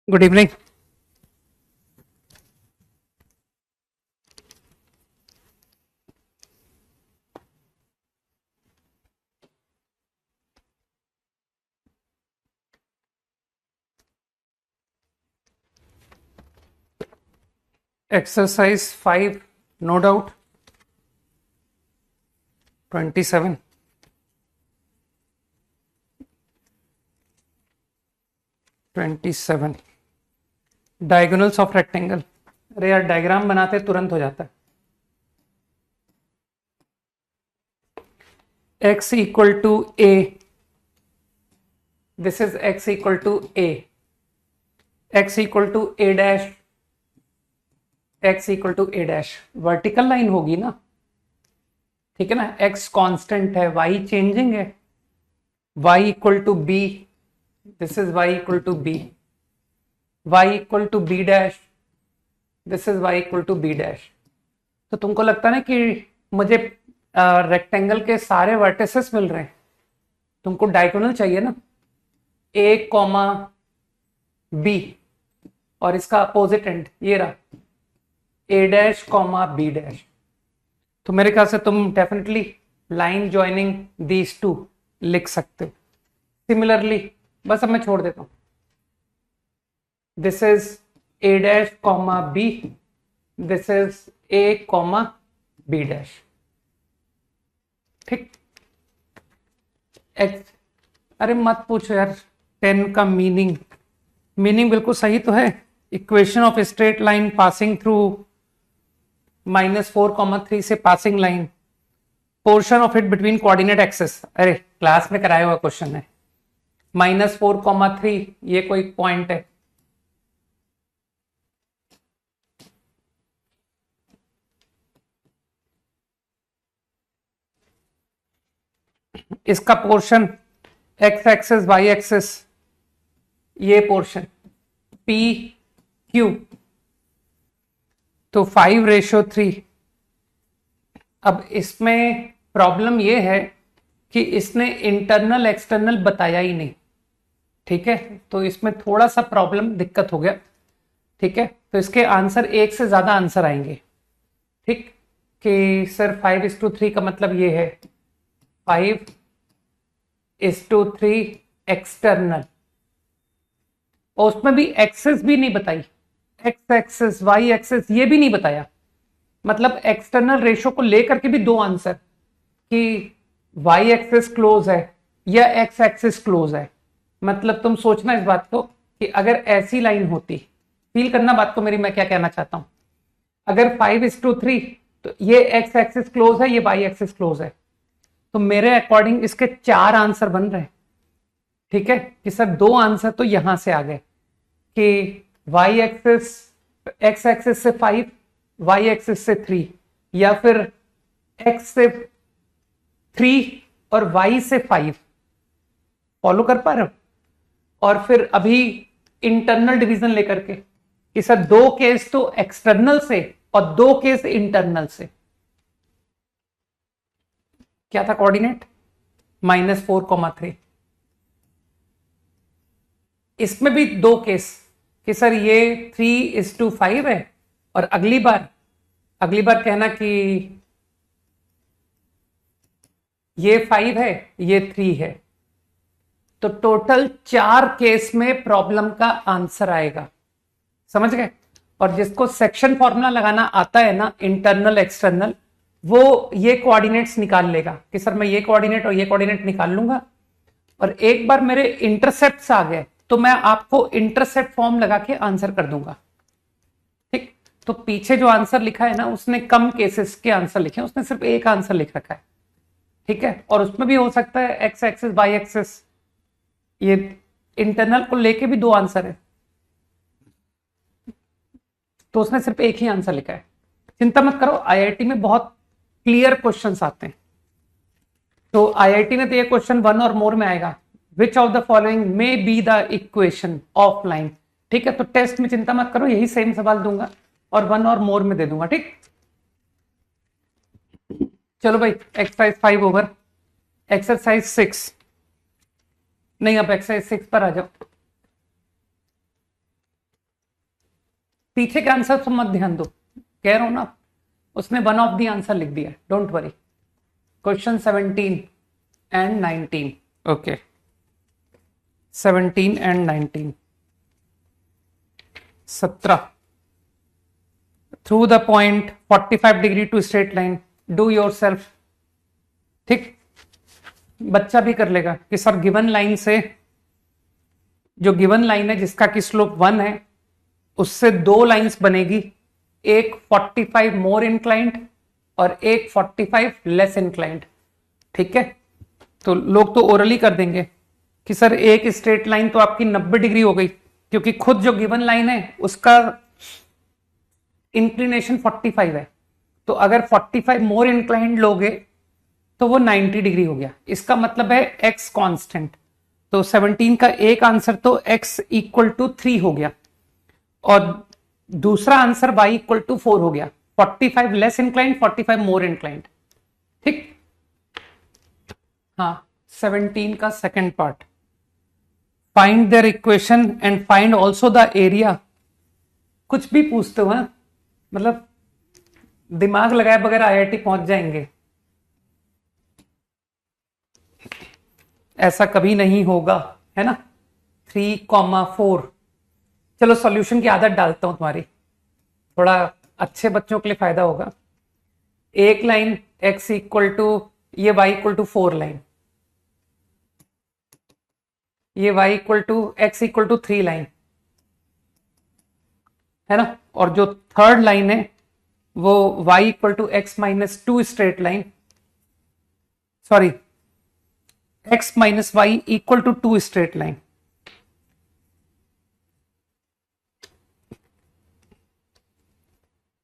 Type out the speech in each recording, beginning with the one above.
Good evening. Exercise 5, no doubt 27। Diagonals of rectangle. अरे यार, diagram बनाते तुरंत हो जाता है। x equal to a, this is x equal to a, x equal to a dash, x equal to a dash. Vertical line होगी ना, ठीक है ना। x कांस्टेंट है, y चेंजिंग है। y equal to b, this is y equal to b, y equal to b dash, this is y equal to b dash. तो तुमको लगता है ना कि मुझे रेक्टेंगल के सारे वर्टिसेस मिल रहे हैं, तुमको डायगोनल चाहिए ना, a कॉमा b और इसका अपोजिट एंड ये रहा a dash comma b dash. तो मेरे ख्याल से तुम definitely line joining these two लिख सकते हो। सिमिलरली बस अब मैं छोड़ देता हूं, this is a dash comma b, this is a comma b dash. ठीक। एक्स, अरे मत पूछो यार 10 का मीनिंग बिल्कुल सही तो है। Equation of straight line passing through -4,3 से passing line, portion of it between coordinate axes. अरे क्लास में कराया हुआ क्वेश्चन है। -4,3 ये कोई पॉइंट है, इसका portion X axis Y axis, ये पोर्शन पी क्यू, तो 5:3। अब इसमें प्रॉब्लम ये है कि इसने इंटरनल एक्सटर्नल बताया ही नहीं, ठीक है। तो इसमें थोड़ा सा प्रॉब्लम दिक्कत हो गया, ठीक है। तो इसके आंसर एक से ज्यादा आंसर आएंगे, ठीक। कि सर 5:3 का मतलब ये है 5:3 एक्सटर्नल, और उसमें भी एक्सेस भी नहीं बताई, एक्स एक्सेस वाई एक्सेस ये भी नहीं बताया। मतलब एक्सटर्नल रेशो को लेकर के भी दो आंसर, कि वाई एक्सेस क्लोज है या एक्स एक्सेस क्लोज है। मतलब तुम सोचना इस बात को कि अगर ऐसी लाइन होती, फील करना बात को मेरी, मैं क्या कहना चाहता हूं। अगर 5:3 तो ये एक्स एक्सिस क्लोज है, ये वाई एक्सिस क्लोज है, तो मेरे अकॉर्डिंग इसके 4 आंसर बन रहे हैं, ठीक है। कि सर 2 आंसर तो यहां से आ गए कि वाई एक्सिस, एक्स एक्सिस से 5, वाई एक्सिस से 3, या फिर एक्स से 3 और वाई से 5। फॉलो कर पा रहे हो। और फिर अभी इंटरनल डिवीजन लेकर के कि सर 2 केस तो एक्सटर्नल से और 2 केस इंटरनल से। क्या था कोऑर्डिनेट? -4,3। इसमें भी 2 केस कि सर ये 3:5 है, और अगली बार कहना कि ये 5 है, ये 3 है। तो टोटल 4 केस में प्रॉब्लम का आंसर आएगा, समझ गए। और जिसको सेक्शन फॉर्मूला लगाना आता है ना, इंटरनल एक्सटर्नल, वो ये कोऑर्डिनेट्स निकाल लेगा कि सर मैं ये कोऑर्डिनेट और ये कोऑर्डिनेट निकाल लूंगा। और एक बार मेरे इंटरसेप्ट्स आ गए तो मैं आपको इंटरसेप्ट फॉर्म लगा के आंसर कर दूंगा, ठीक। तो पीछे जो आंसर लिखा है ना, उसने कम केसेस के आंसर लिखे, उसने सिर्फ एक आंसर लिख रखा है, ठीक है। और उसमें भी हो सकता है एक्स एक्सिस वाई एक्सिस, ये इंटरनल को लेके भी 2 आंसर है, तो उसने सिर्फ एक ही आंसर लिखा है। चिंता मत करो, आईआईटी में बहुत क्लियर क्वेश्चंस आते हैं। तो आईआईटी में तो ये क्वेश्चन 1 और मोर में आएगा, which of the following may be the equation of line, ठीक है। तो टेस्ट में चिंता मत करो, यही सेम सवाल दूंगा और 1 और मोर में दे दूंगा, ठीक। चलो भाई, एक्सरसाइज 5 ओवर। एक्सरसाइज 6 नहीं, अब एक्सरसाइज 6 पर आ जाओ। पीछे के आंसर पर मत ध्यान दो, कह रहा हूं ना, उसने वन ऑफ द आंसर लिख दिया, don't worry. Question 17 and 19, okay 17 and 19। 17, through the point 45 degree to straight line, do your सेल्फ। ठीक, बच्चा भी कर लेगा कि सर गिवन लाइन से, जो गिवन लाइन है जिसका की स्लोप 1 है, उससे दो लाइंस बनेगी, एक 45 मोर इंक्लाइंड और एक 45 लेस इंक्लाइंड। ठीक है, तो लोग तो ओरली कर देंगे कि सर एक स्ट्रेट लाइन तो आपकी 90 डिग्री हो गई, क्योंकि खुद जो गिवन लाइन है उसका इंक्लिनेशन 45 है, तो अगर 45 मोर इंक्लाइंड लोगे तो वो 90 डिग्री हो गया। इसका मतलब है x कांस्टेंट, तो 17 का एक आंसर तो x इक्वल टू 3 हो गया, और दूसरा आंसर y इक्वल टू 4 हो गया। 45 लेस इंक्लाइंड, 45 मोर इंक्लाइंड। ठीक, हाँ 17 का second part, find their equation and find also the area. कुछ भी पूछते हो, मतलब दिमाग लगाए बगैर आईआईटी पहुंच जाएंगे, ऐसा कभी नहीं होगा, है ना। 3,4, चलो सॉल्यूशन की आदत डालता हूं तुम्हारी, थोड़ा अच्छे बच्चों के लिए फायदा होगा। एक लाइन x इक्वल टू, ये y इक्वल टू 4 लाइन, ये y equal to x equal to 3 line, है ना। और जो थर्ड लाइन है वो y equal to x minus 2 straight line, sorry x minus Y equal to 2 straight line.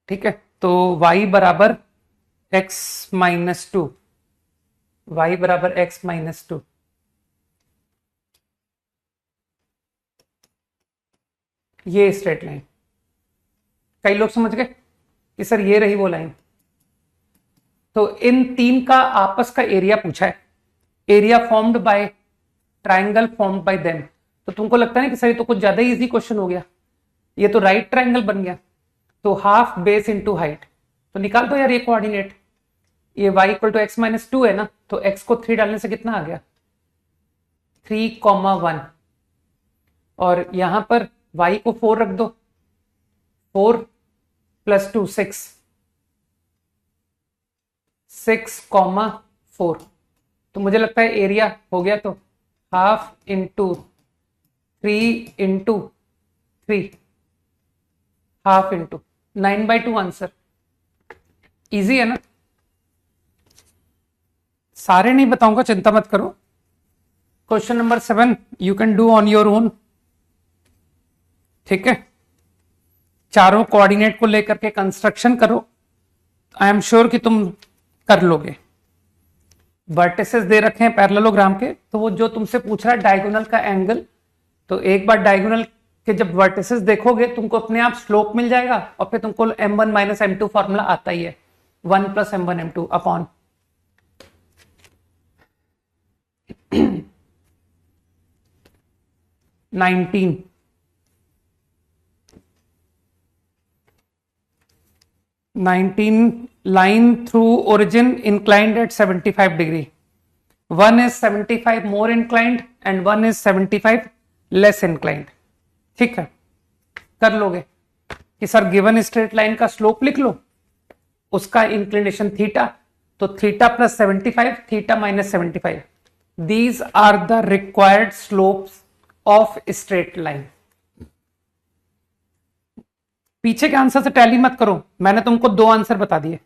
ठीक है, तो y बराबर x माइनस 2, y बराबर x माइनस 2। ये स्ट्रेट लाइन, कई लोग समझ गए कि सर ये रही वो लाइन। तो इन तीन का आपस का एरिया पूछा है, area formed by triangle formed by them. तो तुमको लगता है कि सर ये तो कुछ ज्यादा इजी क्वेश्चन हो गया, ये तो राइट ट्राइंगल बन गया, तो हाफ बेस इनटू हाइट, तो निकाल दो यार ये कोऑर्डिनेट। ये y equal to X minus 2 है ना, तो x को 3 डालने से कितना आ गया 3,1, और यहां पर y को 4 रख दो, 4 प्लस 2 6, 6,4। तो मुझे लगता है एरिया हो गया, तो half into 3 into 3, half into 9/2 answer. Easy है ना, सारे नहीं बताऊंगा, चिंता मत करो। Question number 7 you can do on your own. ठीक है, चारों कोऑर्डिनेट को लेकर के कंस्ट्रक्शन करो, आई एम श्योर कि तुम कर लोगे। वर्टिसेस दे रखे हैं पैरेललोग्राम के, तो वो जो तुमसे पूछ रहा है डायगोनल का एंगल, तो एक बार डायगोनल के जब वर्टिसेस देखोगे तुमको अपने आप स्लोप मिल जाएगा, और फिर तुमको m1 माइनस m2 फॉर्मूला आता ही है, 1 plus m1 m2 upon 19। 19 line through origin inclined at 75 degree. One is 75 more inclined and one is 75 less inclined. ठीक है, कर लोगे कि सर गिवन स्ट्रेट लाइन का स्लोप लिख लो, उसका इंक्लिनेशन थीटा, तो theta plus 75, theta minus 75, these are the required slopes of straight line. पीछे के आंसर से टैली मत करो, मैंने तुमको दो आंसर बता दिए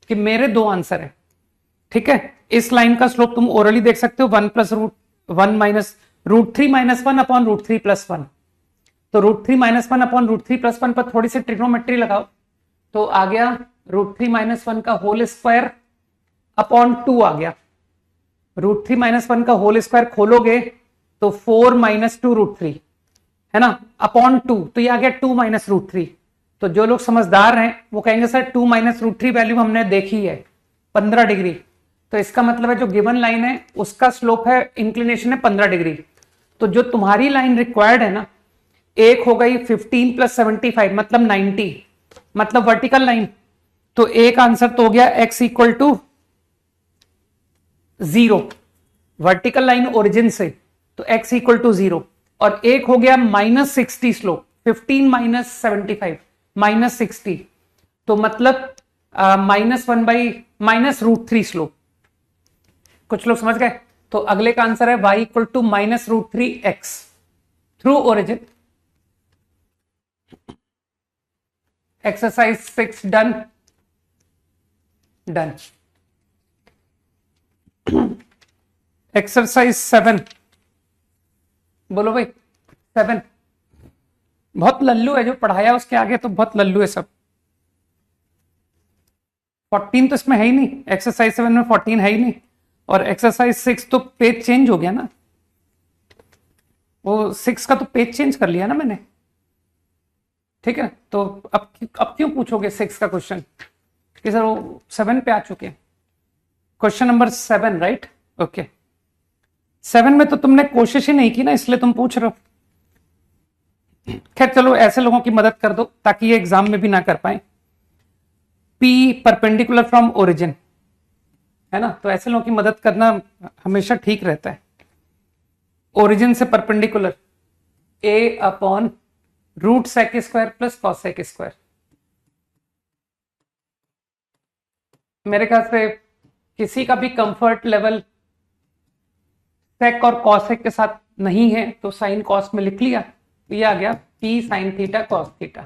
कि मेरे दो आंसर है। ठीक है, इस लाइन का स्लोप तुम ओरली देख सकते हो, 1 plus √1 minus √3 minus 1 upon √3 plus 1। तो √3 माइनस 1 अपॉन √3 प्लस 1 पर थोड़ी सी ट्रिग्नोमेट्री लगाओ, तो आ गया √3 माइनस 1 का होल स्क्वायर अपॉन 2 आ गया। √3 माइनस 1 का होल स्क्वायर खोलोगे तो 4 माइनस 2 √3 है ना, अपॉन 2, तो ये आ गया 2 माइनस √3। तो जो लोग समझदार हैं वो कहेंगे सर 2 माइनस √3 वैल्यू हमने देखी है 15 डिग्री, तो इसका मतलब है जो गिवन लाइन है उसका स्लोप है, इंक्लिनेशन है 15 डिग्री। तो जो तुम्हारी लाइन रिक्वायर्ड है ना, एक हो गई 15 प्लस 75 मतलब 90, मतलब वर्टिकल लाइन। तो एक आंसर तो हो गया x equal to 0, vertical line origin से, तो x इक्वल टू 0। और एक हो गया -60 स्लोप, 15 माइनस 75 माइनस 60, तो मतलब -1/-√3 स्लोप। कुछ लोग समझ गए? तो अगले का आंसर है y equal to -√3x through origin. Exercise 6 done. Done. Exercise 7 बोलो भाई। 7 बहुत लल्लू है, जो पढ़ाया उसके आगे तो बहुत लल्लू है सब। 14 तो इसमें है ही नहीं, एक्सरसाइज 7 में 14 है ही नहीं। और एक्सरसाइज 6 तो पेज चेंज हो गया ना, वो 6 का तो पेज चेंज कर लिया ना मैंने, ठीक है। तो अब क्यों पूछोगे 6 का क्वेश्चन कि सर वो 7 पे आ चुके हैं। Question number 7 right, okay. 7 में तो तुमने कोशिश ही नहीं की ना, इसलिए तुम पूछ रहे हो। खैर चलो, ऐसे लोगों की मदद कर दो ताकि ये एग्जाम में भी ना कर पाए। P परपेंडिकुलर फ्रॉम ओरिजिन, है ना, तो ऐसे लोगों की मदद करना हमेशा ठीक रहता है। ओरिजिन से perpendicular a upon root sec square plus cosec square. मेरे ख्याल से किसी का भी कंफर्ट लेवल सेक और कॉसेक के साथ नहीं है तो साइन कॉस में लिख लिया, तो ये आ गया p sine theta cos theta.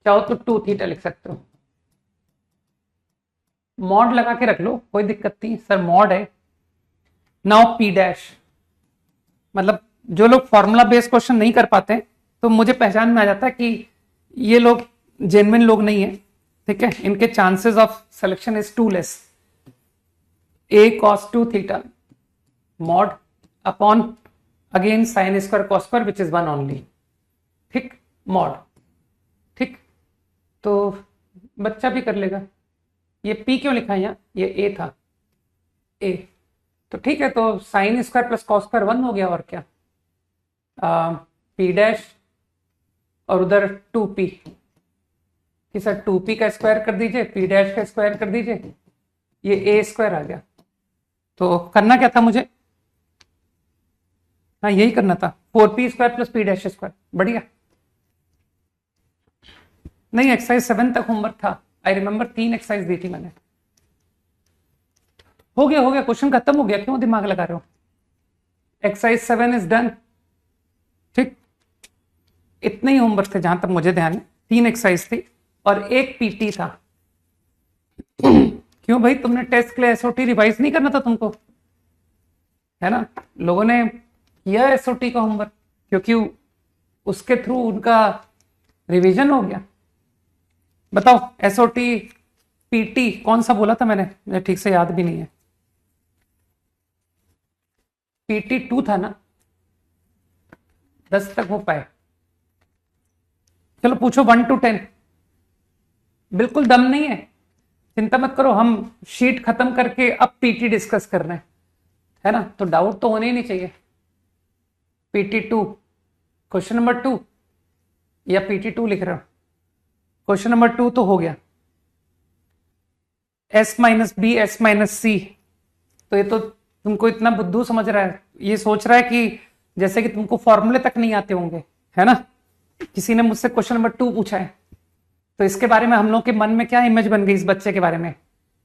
चाहो तो 2 थीटा लिख सकते हो, मॉड लगा के रख लो, कोई दिक्कत नहीं सर, मॉड है। नाउ p डैश, मतलब जो लोग फॉर्मूला बेस्ड क्वेश्चन नहीं कर पाते तो मुझे पहचान में आ जाता है कि ये लोग जेन्युइन लोग नहीं है, ठीक है। इनके chances of selection is too less. a cos 2 theta mod upon again sine square cos square which is 1 only, ठीक, मॉड, ठीक। तो बच्चा भी कर लेगा। ये p क्यों लिखा है यहाँ, ये a था, a, तो ठीक है। तो sine square plus cos square 1 हो गया, और क्या, p डैश और उधर 2p, कि सर 2p का स्क्वायर कर दीजिए, p डैश का स्क्वायर कर दीजिए, ये a स्क्वायर आ गया। तो करना क्या था मुझे, हाँ यही करना था, 4p square plus p dash square, बढ़िया। नहीं, एक्सरसाइज 7 तक होमवर्क था, आई रिमेंबर 3 एक्सरसाइज दी थी मैंने। हो गया क्वेश्चन खत्म हो गया, क्यों दिमाग लगा रहे हो। एक्सरसाइज 7 इज डन, ठीक। इतने ही होमवर्क थे जहां तक मुझे ध्यान है, 3 एक्सरसाइज थी और एक पीटी था। क्यों भाई, तुमने टेस्ट के लिए एसओटी रिवाइज नहीं करना था तुमको, है ना। लोगों ने किया एसओटी का होमवर्क क्योंकि उसके थ्रू उनका रिवीजन हो गया। बताओ एसओटी पीटी कौन सा बोला था मैंने ठीक से याद भी नहीं है। पीटी 2 था ना, 10 तक हो पाए। चलो पूछो 1 to 10। बिल्कुल दम नहीं है, चिंता मत करो, हम शीट खत्म करके अब पीटी डिस्कस कर रहे हैं, है ना, तो डाउट तो होने ही नहीं चाहिए। पीटी 2 क्वेश्चन नंबर 2 या पीटी 2 लिख रहे हो, क्वेश्चन नंबर 2 तो हो गया। s minus B S minus C, तो ये तो तुमको इतना बुद्धू समझ रहा है, ये सोच रहा है कि जैसे कि तुमको फॉर्मूले तक नहीं आते होंगे, है ना। किसी ने मुझसे क्वेश्चन नंबर 2 पूछा है, तो इसके बारे में हम लोग के मन में क्या इमेज बन गई इस बच्चे के बारे में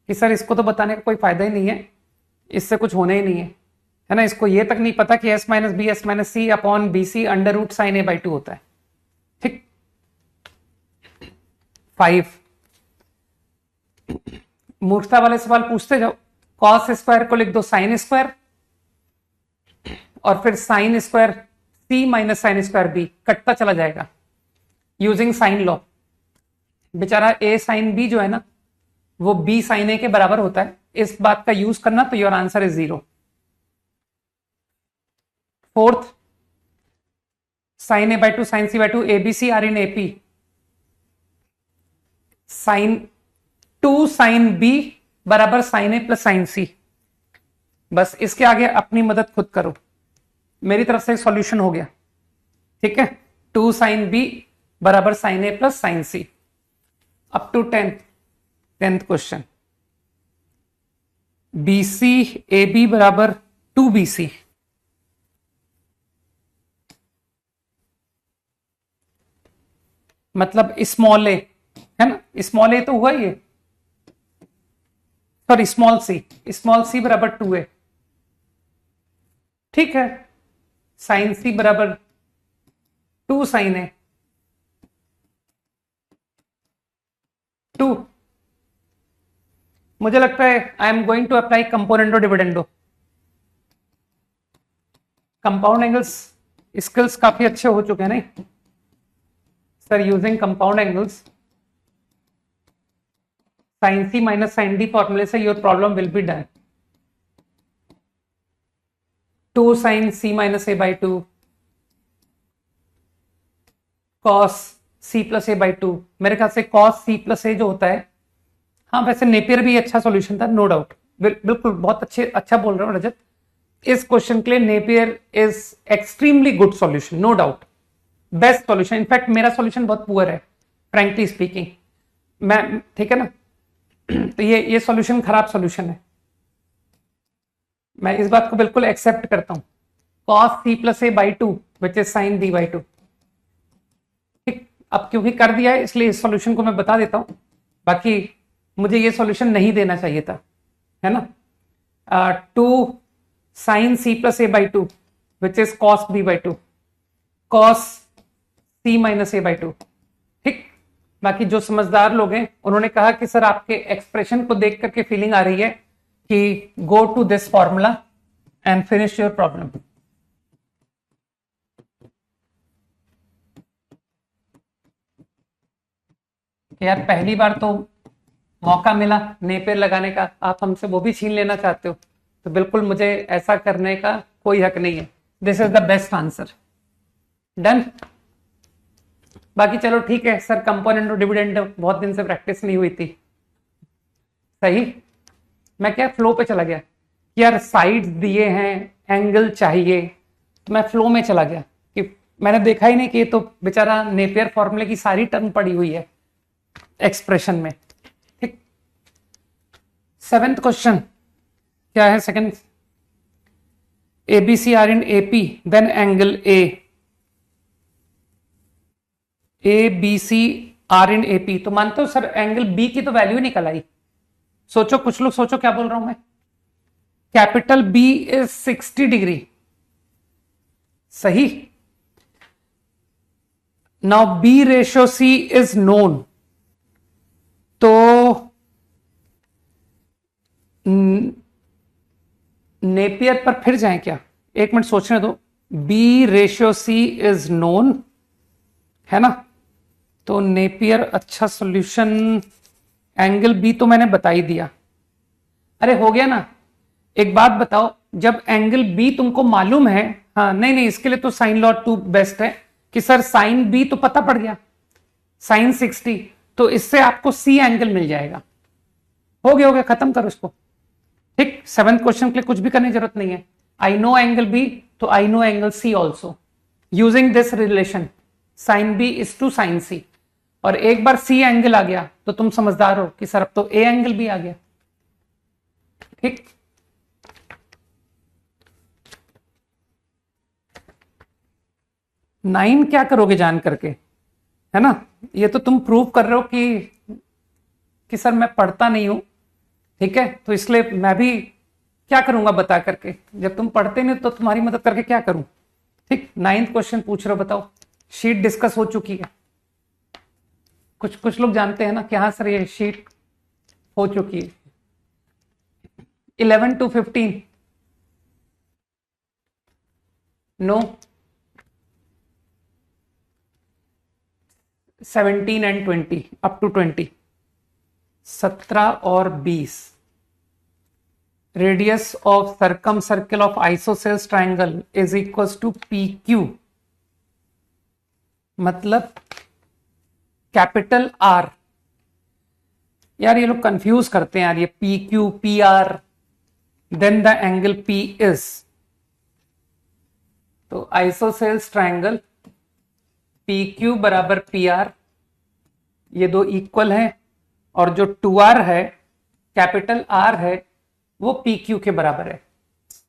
कि सर इसको तो बताने का कोई फायदा ही नहीं है, इससे कुछ होना ही नहीं है ना। इसको ये तक नहीं पता कि s minus B S minus C upon B C under root sine a by 2 होता है, ठीक। 5 मूर्खता वाले सवाल पूछते जाओ। कॉस स्क्वायर को लिख दो साइन स्क्वायर, और फिर साइन स्क्वायर सी माइनस साइन स्क्वायर बी, कटता चला जाएगा यूजिंग साइन लॉ। बेचारा ए साइन बी जो है ना, वो बी साइन ए के बराबर होता है, इस बात का यूज करना, तो your answer is 0। 4th sine A by 2 sine C by 2 A B C are in AP, sine 2 sine B बराबर sine A plus sine C. बस इसके आगे अपनी मदद खुद करो, मेरी तरफ से सॉल्यूशन हो गया। ठीक है, 2 साइन बी बराबर sine A plus sine C. Up to 10th question, B C A B बराबर 2BC। मतलब स्मॉल ए है ना, स्मॉल ए तो हुआ ये, सॉरी स्मॉल सी बराबर 2A। ठीक है, साइन सी बराबर 2 साइन ए 2। मुझे लगता है I am going to apply componendo dividendo. Compound angles skills काफी अच्छे हो चुके हैं नहीं sir, using compound angles sine C minus sine D फॉर्मूले से your problem will be done. 2 sine C minus A by 2 cos C plus A by 2। मेरे ख्याल से कॉस सी प्लस ए जो होता है, हाँ वैसे नेपियर भी अच्छा सॉल्यूशन था, नो डाउट, बिल्कुल बहुत अच्छा बोल रहे हो रजत। इस क्वेश्चन के लिए Napier is extremely good solution, no doubt, best solution. In fact मेरा सॉल्यूशन बहुत पुअर है फ्रैंकली स्पीकिंग, मैं ठीक है ना। तो ये सॉल्यूशन खराब सॉल्यूशन है, मैं इस बात को बिल्कुल एक्सेप्ट करता हूं। Cos C plus A by 2 which is sine D by 2। ठीक, अब क्योंकि कर दिया है इसलिए इस सॉल्यूशन को मैं बता देता हूं, बाकी मुझे ये सॉल्यूशन नहीं देना चाहिए था, है ना। 2 sine C plus A by 2 which is cos B by 2 cos C minus A by 2। ठीक, बाकी जो समझदार लोग हैं उन्होंने कहा कि सर आपके एक्सप्रेशन को देख करके फीलिंग आ रही है कि go to this formula and finish your problem. यार पहली बार तो मौका मिला नेपियर लगाने का, आप हमसे वो भी छीन लेना चाहते हो, तो बिल्कुल मुझे ऐसा करने का कोई हक नहीं है। This is the best answer, done. बाकी चलो ठीक है सर, कंपोनेंट और डिविडेंड बहुत दिन से प्रैक्टिस नहीं हुई थी, सही। मैं क्या फ्लो पे चला गया यार, साइड्स दिए हैं, एंगल चाहिए, तो मैं फ्लो में चला गया कि मैंने देखा ही नहीं कि ये तो बेचारा नेपियर फॉर्मूले की सारी टर्म पड़ी हुई है एक्सप्रेशन में। ठीक, 7th क्वेश्चन क्या है, second, ABC are in AP then angle ABC are in AP। तो मानते हो सर एंगल B की तो वैल्यू निकल आई। सोचो, कुछ लोग सोचो क्या बोल रहा हूं मैं। कैपिटल B इज 60 डिग्री, सही। Now B ratio C is known, तो नेपियर पर फिर जाएं क्या, एक मिनट सोचने दो। B ratio C is known है ना, तो नेपियर अच्छा सॉल्यूशन। एंगल B तो मैंने बता ही दिया। अरे हो गया ना, एक बात बताओ, जब एंगल B तुमको मालूम है, हाँ नहीं इसके लिए तो साइन लॉ 2 बेस्ट है कि सर साइन B तो पता पड़ गया, साइन 60, तो इससे आपको C एंगल मिल जाएगा। हो गया, खत्म करो इसको। ठीक, 7th क्वेश्चन के लिए कुछ भी करने की जरूरत नहीं है। आई नो एंगल B, तो I know angle C also using this relation, sine B is two sine C। और एक बार C एंगल आ गया तो तुम समझदार हो कि सर अब तो A एंगल भी आ गया। ठीक, नाइन क्या करोगे जान करके, है ना। ये तो तुम प्रूव कर रहे हो कि सर मैं पढ़ता नहीं हूं, ठीक है, तो इसलिए मैं भी क्या करूंगा बता करके, जब तुम पढ़ते नहीं तो तुम्हारी मदद करके क्या करूं। ठीक, 9th क्वेश्चन पूछ रहे हो, बताओ। शीट डिस्कस हो चुकी है, कुछ लोग जानते हैं ना कि हाँ सर ये शीट हो चुकी है। 11 to 15 no, 17 and 20 up to 20, 17 और 20। Radius of circumcircle of isosceles triangle is equal to PQ, मतलब कैपिटल R। यार ये लोग कंफ्यूज करते हैं यार, ये PQ PR then the angle P is, तो आइसोसेल्स ट्राइंगल पी क्यू बराबर पी आर, ये दो इक्वल है, और जो 2r है, कैपिटल आर है, वो पी क्यू के बराबर है।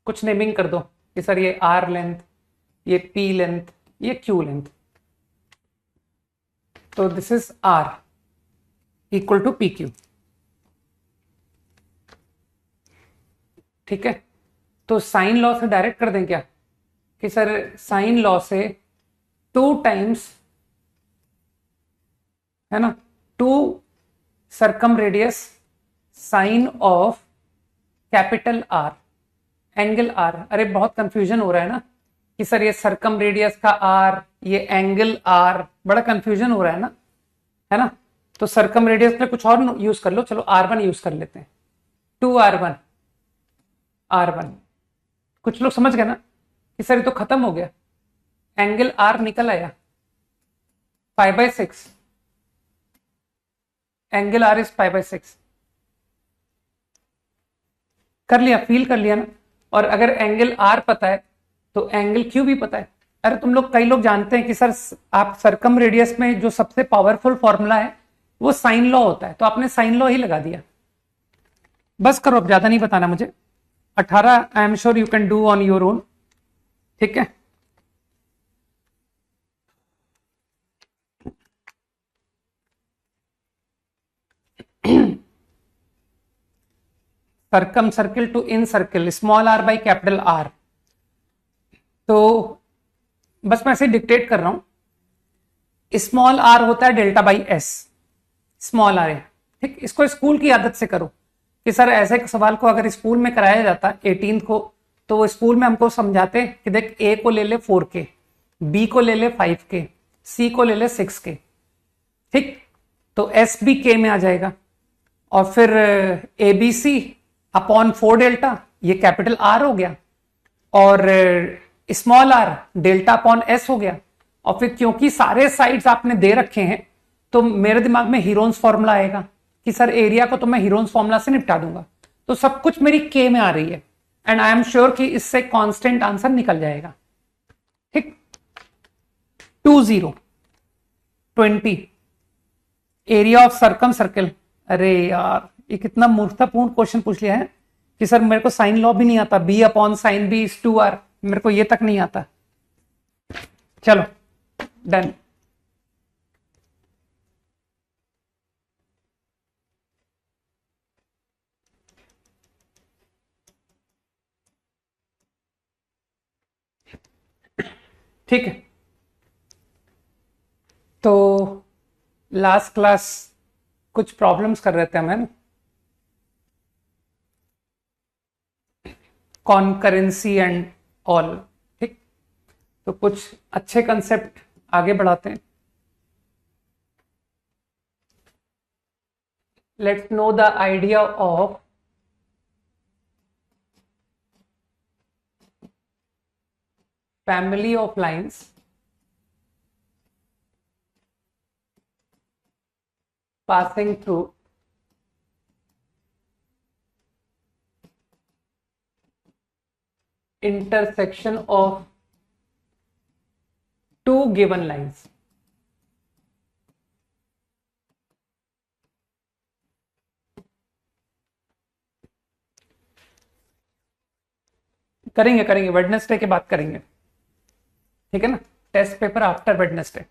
कुछ नेमिंग कर दो कि सर ये आर लेंथ, ये पी लेंथ, ये क्यू लेंथ। तो this is R equal to P Q. ठीक है, तो साइन लॉ से डायरेक्ट कर दें क्या कि सर साइन लॉ से 2 टाइम्स, है ना, 2 circumradius sine of capital R angle R. अरे बहुत कंफ्यूजन हो रहा है ना कि सर ये सर्कम रेडियस का आर, ये एंगल आर, बड़ा कंफ्यूजन हो रहा है ना, है ना। तो सर्कम रेडियस में कुछ और यूज कर लो, चलो R1 यूज कर लेते हैं। 2R1 R1। कुछ लोग समझ गए ना कि सर ये तो खत्म हो गया, एंगल R निकल आया 5/6, एंगल R इज 5/6। कर लिया, फील कर लिया ना। और अगर एंगल R पता है तो एंगल Q भी पता है। अरे तुम लोग, कई लोग जानते हैं कि सर आप सर्कम रेडियस में जो सबसे पावरफुल फॉर्मूला है वो साइन लॉ होता है, तो आपने साइन लॉ ही लगा दिया। बस करो, अब ज्यादा नहीं बताना मुझे। 18 I am sure you can do on your own. ठीक है, circumcircle to incircle, small R by capital R. तो बस मैं ऐसे डिक्टेट कर रहा हूं। स्मॉल आर होता है delta by S, small R है। ठीक, इसको स्कूल की आदत से करो कि सर ऐसे एक सवाल को अगर स्कूल में कराया जाता 18 को, तो वो स्कूल में हमको समझाते कि देख ए को ले ले 4K, बी को ले ले 5K, सी को ले ले 6K। ठीक, तो एस भी के में आ जाएगा, और फिर A B C upon 4 delta, ये कैपिटल आर हो गया, और small R delta upon S हो गया। और फिर क्योंकि सारे साइड्स आपने दे रखे हैं, तो मेरे दिमाग में हीरोन्स फॉर्मूला आएगा कि सर एरिया को तो मैं हीरोन्स फॉर्मूला से निपटा दूंगा। तो सब कुछ मेरी के में आ रही है, एंड आई एम श्योर कि इससे कांस्टेंट आंसर निकल जाएगा। ठीक, 20 एरिया ऑफ सर्कम सर्किल। अरे यार, ये कितना मूर्खतापूर्ण क्वेश्चन पूछ लिया है कि सर मेरे को साइन लॉ भी नहीं आता, B upon sine B is 2R, मेरे को ये तक नहीं आता। चलो डन। ठीक है, तो लास्ट क्लास कुछ प्रॉब्लम्स कर रहे थे हमें, कॉन्करेंसी एंड ऑल। ठीक, तो कुछ अच्छे कंसेप्ट आगे बढ़ाते हैं। Let's know the idea of family of lines passing through intersection of two given lines। करेंगे करेंगे, वेडनेसडे के बाद करेंगे, ठीक है ना। Test paper after Wednesday.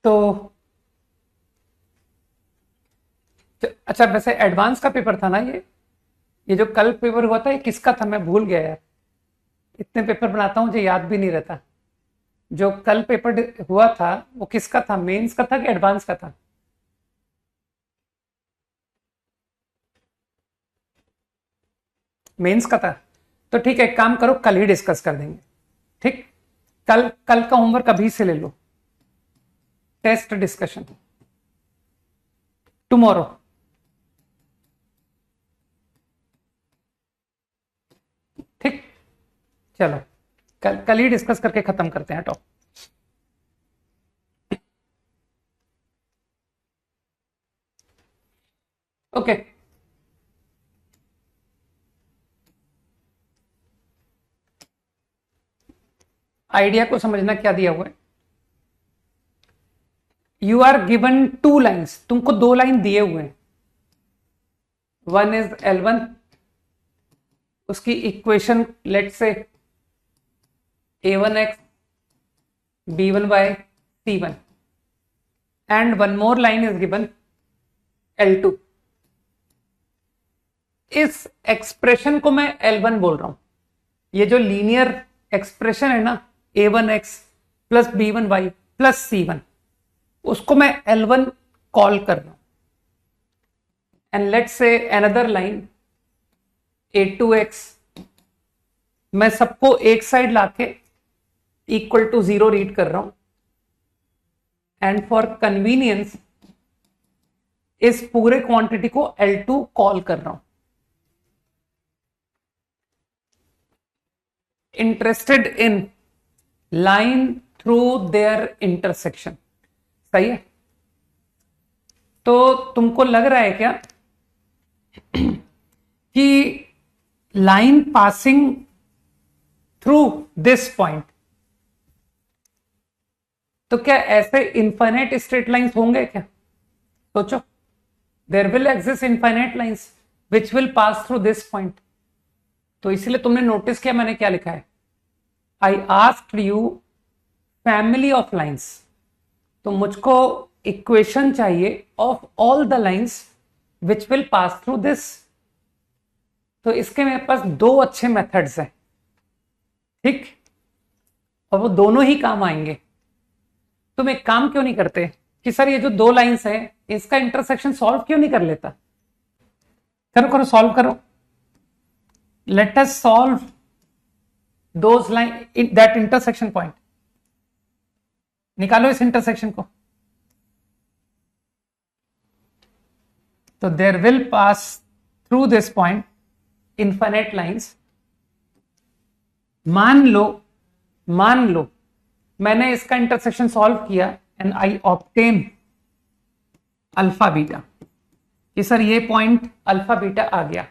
तो अच्छा, वैसे एडवांस का पेपर था ना ये जो कल पेपर हुआ था, ये किसका था मैं भूल गया यार। इतने पेपर बनाता हूं मुझे याद भी नहीं रहता। जो कल पेपर हुआ था वो किसका था, मेंस का था कि एडवांस का था? मेंस का था। तो ठीक है, एक काम करो, कल ही डिस्कस कर देंगे। ठीक, कल कल का होमवर्क अभी से ले लो। Test discussion tomorrow. ठीक, चलो कल कल ही डिस्कस करके खत्म करते हैं टॉप। ओके, आइडिया को समझना क्या दिया हुआ है। यू आर गिवन 2 लाइन्स, तुमको 2 लाइन दिए हुए हैं। वन इज L1, उसकी इक्वेशन लेट से A1x B1y C1, and one more line is given L2। इस एक्सप्रेशन को मैं L1 बोल रहा हूं। ये जो लीनियर एक्सप्रेशन है ना, A1x plus B1y plus C1, उसको मैं L1 कॉल कर रहा हूं। And let's say another line A2x, मैं सबको एक साइड लाके इक्वल टू 0 रीड कर रहा हूं। एंड फॉर कन्वीनियंस इस पूरे क्वांटिटी को L2 कॉल कर रहा हूं। Interested in line through their intersection, सही है। तो तुमको लग रहा है क्या कि line passing through this point, तो क्या ऐसे इनफाइनाइट स्ट्रेट लाइंस होंगे क्या? सोचो, there will exist infinite lines which will pass through this point. तो इसलिए तुमने नोटिस किया मैंने क्या लिखा है, I asked you family of lines. तो मुझको इक्वेशन चाहिए of all the lines which will pass through this. तो इसके मेरे पास 2 अच्छे मेथड्स हैं, ठीक, और वो दोनों ही काम आएंगे। तुम एक काम क्यों नहीं करते कि सर ये जो 2 लाइंस हैं इसका इंटरसेक्शन सॉल्व क्यों नहीं कर लेता? करो करो, सॉल्व करो। Let us solve those line in that intersection point. निकालो इस इंटरसेक्शन को। तो there will pass through this point infinite lines. मान लो मैंने इसका इंटरसेक्शन सॉल्व किया and I obtain alpha beta, कि सर ये पॉइंट अल्फा बीटा आ गया।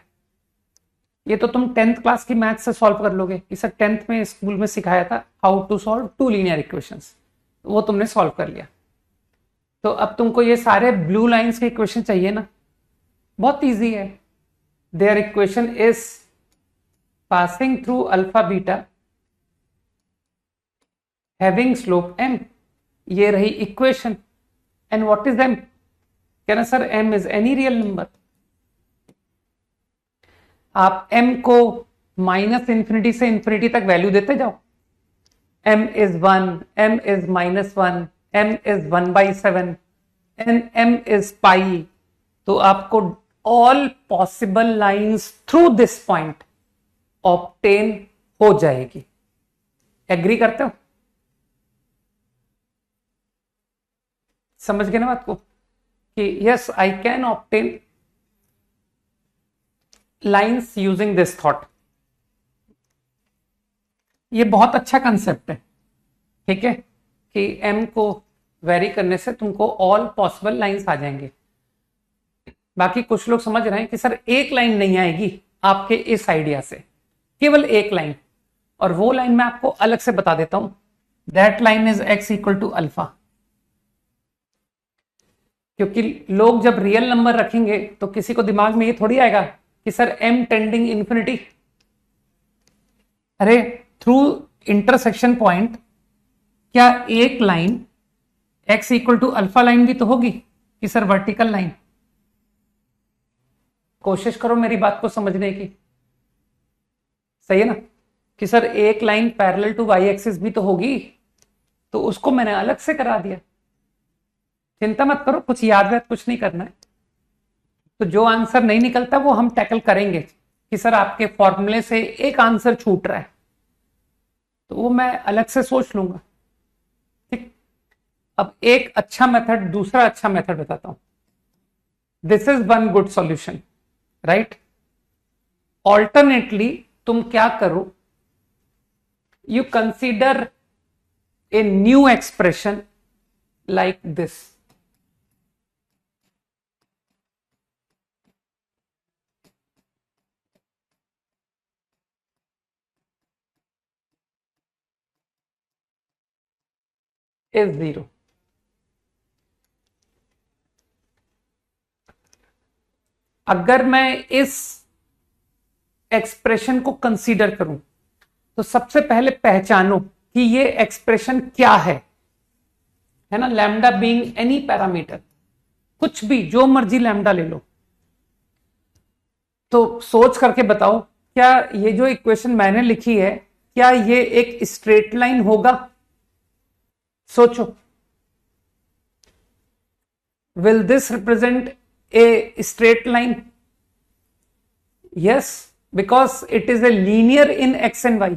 ये तो तुम 10th क्लास की मैथ से सॉल्व कर लोगे कि सर 10th में स्कूल में सिखाया था how to solve 2 linear equations, वो तुमने सॉल्व कर लिया। तो अब तुमको ये सारे ब्लू लाइंस के इक्वेशन चाहिए ना, बहुत इजी है। Their equation is passing through alpha beta having slope m। ये रही equation. And what is m? कहना sir m is any real number. आप m को -∞ से इंफिनिटी तक वैल्यू देते जाओ। m is 1, m is -1, m is 1/7 and m is pi. तो आपको all possible lines through this point obtain हो जाएगी। एग्री करते हो? समझ गए ना बात को कि yes I can obtain lines using this thought. ये बहुत अच्छा कंसेप्ट है, ठीक है, कि m को वेरी करने से तुमको ऑल पॉसिबल लाइंस आ जाएंगे। बाकी कुछ लोग समझ रहे हैं कि सर एक लाइन नहीं आएगी आपके इस आइडिया से, केवल एक लाइन, और वो लाइन मैं आपको अलग से बता देता हूं। That line is x equal to alpha. क्योंकि लोग जब रियल नंबर रखेंगे तो किसी को दिमाग में ये थोड़ी आएगा कि सर m टेंडिंग इंफिनिटी। अरे थ्रू इंटरसेक्शन पॉइंट क्या एक line x equal to alpha line भी तो होगी कि सर वर्टिकल लाइन? कोशिश करो मेरी बात को समझने की, सही है ना, कि सर एक line parallel to y axis भी तो होगी। तो उसको मैंने अलग से करा दिया। चिंता मत करो, कुछ याद व्याद कुछ नहीं करना है। तो जो आंसर नहीं निकलता वो हम टैकल करेंगे कि सर आपके फॉर्मूले से एक आंसर छूट रहा है, तो वो मैं अलग से सोच लूंगा, ठीक। अब एक अच्छा मेथड, दूसरा अच्छा मेथड बताता हूं। This is one good solution, right. Alternately तुम क्या करो, you consider a new expression like this। Is 0। अगर मैं इस एक्सप्रेशन को कंसीडर करूं तो सबसे पहले पहचानो कि ये एक्सप्रेशन क्या है ना। लैम्डा बीइंग एनी पैरामीटर, कुछ भी जो मर्जी लैम्डा ले लो। तो सोच करके बताओ, क्या ये जो इक्वेशन मैंने लिखी है, क्या ये एक स्ट्रेट लाइन होगा? सोचो, will this represent a straight line? Yes, because it is a linear in X and Y.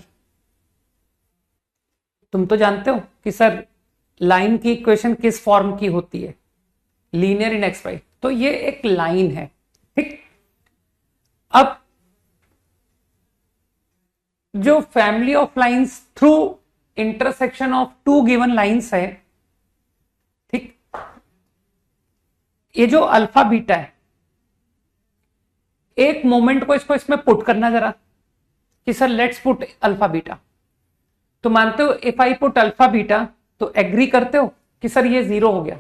तुम तो जानते हो कि सर लाइन की इक्वेशन किस फॉर्म की होती है, लीनियर इन एक्स वाई। तो ये एक लाइन है, ठीक। अब जो family of lines through intersection of two given lines है, ठीक, ये जो अल्फा बीटा है, एक मोमेंट को इसको इसमें पुट करना जरा कि sir let's put alpha beta. तो मानते हो if I put alpha beta, तो एग्री करते हो कि सर ये 0 हो गया।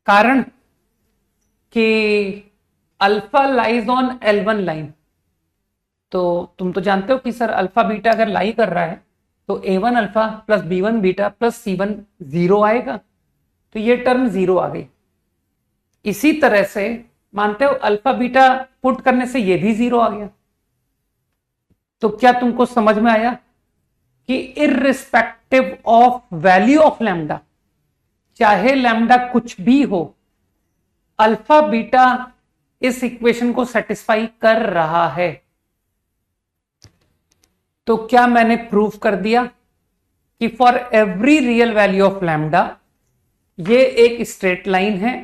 कारण कि alpha lies on L1 line. तो तुम तो जानते हो कि सर अल्फा बीटा अगर लाई कर रहा है तो A1 alpha plus B1 beta plus C1 0 आएगा। तो ये टर्म 0 आ गई। इसी तरह से मानते हो अल्फा बीटा पुट करने से ये भी 0 आ गया। तो क्या तुमको समझ में आया कि irrespective of value of lambda, चाहे लैम्डा कुछ भी हो, अल्फा बीटा इस इक्वेशन को सेटिस्फाई कर रहा है। तो क्या मैंने प्रूव कर दिया कि for every real value of lambda ये एक स्ट्रेट लाइन है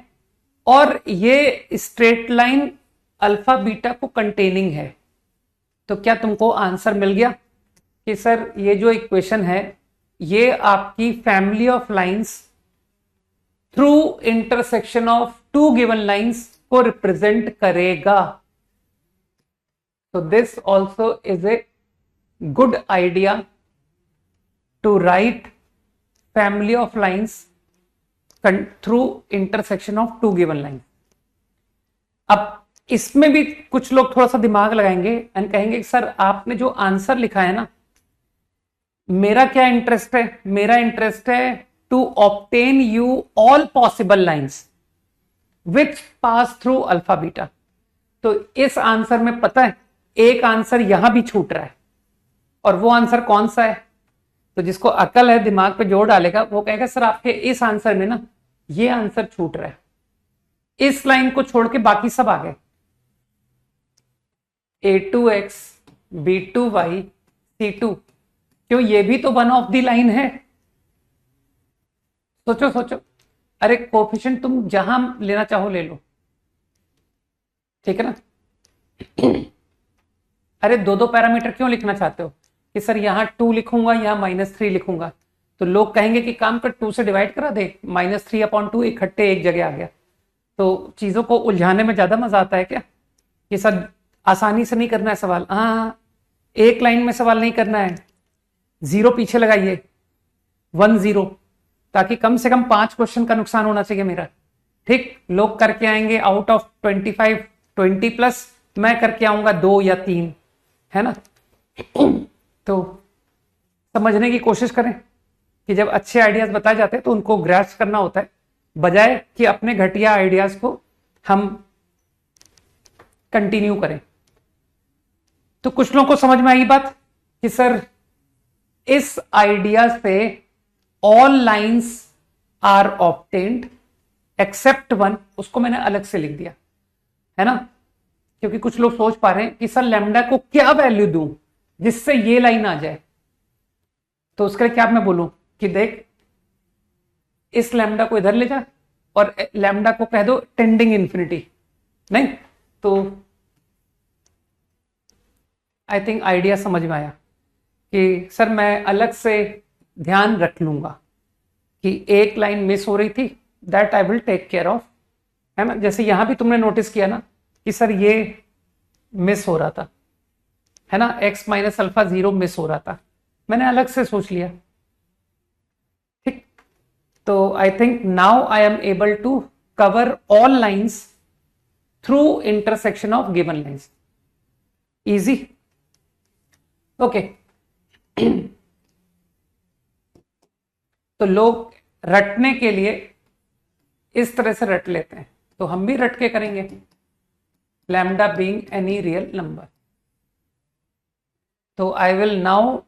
और ये स्ट्रेट लाइन अल्फा बीटा को कंटेनिंग है। तो क्या तुमको आंसर मिल गया कि सर ये जो इक्वेशन है ये आपकी family of lines through intersection of two given lines को रिप्रेजेंट करेगा। तो this also is a good idea to write family of lines through intersection of two given line. अब इसमें भी कुछ लोग थोड़ा सा दिमाग लगाएंगे एंड कहेंगे सर आपने जो आंसर लिखा है ना, मेरा क्या इंटरेस्ट है? मेरा इंटरेस्ट है to obtain you all possible lines which pass through alpha beta. तो इस आंसर में पता है एक आंसर यहां भी छूट रहा है, और वो आंसर कौन सा है? तो जिसको अकल है, दिमाग पे जोर डालेगा, वो कहेगा सर आपके इस आंसर में ना ये आंसर छूट रहा है, इस लाइन को छोड़ के बाकी सब आ गए। A2x B2y C2, क्यों ये भी तो वन ऑफ द लाइन है। सोचो सोचो, अरे कोफिशिएंट तुम जहां लेना चाहो ले लो, ठीक है ना। अरे दो दो पैरामीटर क्यों लिखना चाहते हो कि सर यहां 2 लिखूंगा, यहां -3 लिखूंगा? तो लोग कहेंगे कि काम कर 2 से डिवाइड करा दे, -3/2 इकट्ठे एक जगह आ गया। तो चीजों को उलझाने में ज्यादा मजा आता है क्या कि सर आसानी से नहीं करना है सवाल? हाँ, एक लाइन में सवाल नहीं करना है, 0 पीछे लगाइए, 1 0, ताकि कम से कम 5 क्वेश्चन का नुकसान होना चाहिए मेरा, ठीक। लोग करके आएंगे आउट ऑफ 25 20+, मैं करके आऊंगा 2 या 3, है ना। तो समझने की कोशिश करें कि जब अच्छे आइडियाज बताए जाते हैं तो उनको ग्रैस्प करना होता है, बजाय कि अपने घटिया आइडियाज को हम कंटिन्यू करें। तो कुछ लोगों को समझ में आई बात कि सर इस आइडिया से all lines are obtained except one, उसको मैंने अलग से लिख दिया, है ना। क्योंकि कुछ लोग सोच पा रहे हैं कि सर लैम्डा को क्या वैल्यू दूं जिससे ये लाइन आ जाए। तो उसके लिए क्या मैं बोलूं कि देख इस लैम्डा को इधर ले जा और लैम्डा को कह दो टेंडिंग इंफिनिटी। नहीं तो आई थिंक आइडिया समझ में आया कि सर मैं अलग से ध्यान रख लूंगा कि एक लाइन मिस हो रही थी, that I will take care of, है ना। जैसे यहां भी तुमने नोटिस किया ना कि सर ये मिस हो रहा था, है ना, x - α 0 मिस हो रहा था, मैंने अलग से सोच लिया, ठीक। तो I think now I am able to cover all lines through intersection of given lines. Easy. Okay. तो लोग रटने के लिए इस तरह से रट लेते हैं, तो हम भी रट के करेंगे. Lambda being any real number. तो I will now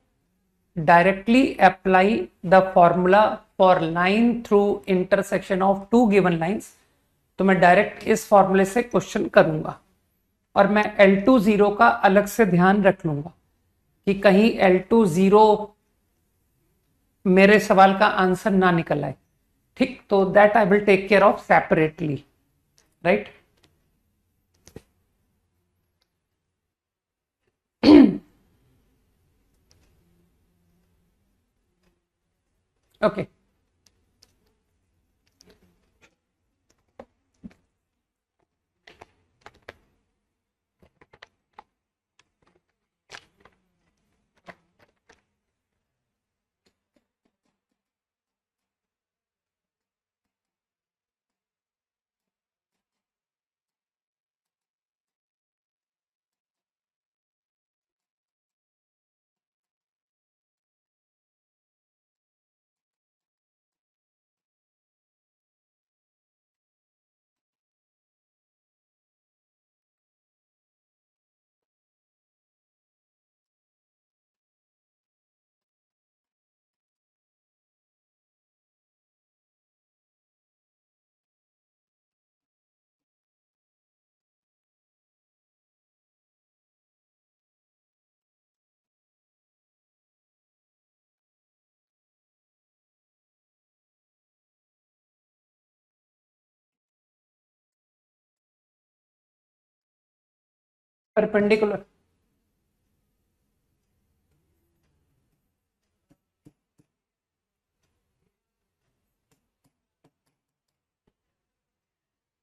directly apply the formula for line through intersection of two given lines. तो मैं डायरेक्ट इस फॉर्मूले से क्वेश्चन करूंगा और मैं L20 का अलग से ध्यान रख लूंगा कि कहीं L20 मेरे सवाल का आंसर ना निकल आए. ठीक. तो that I will take care of separately. Right. Okay. Perpendicular.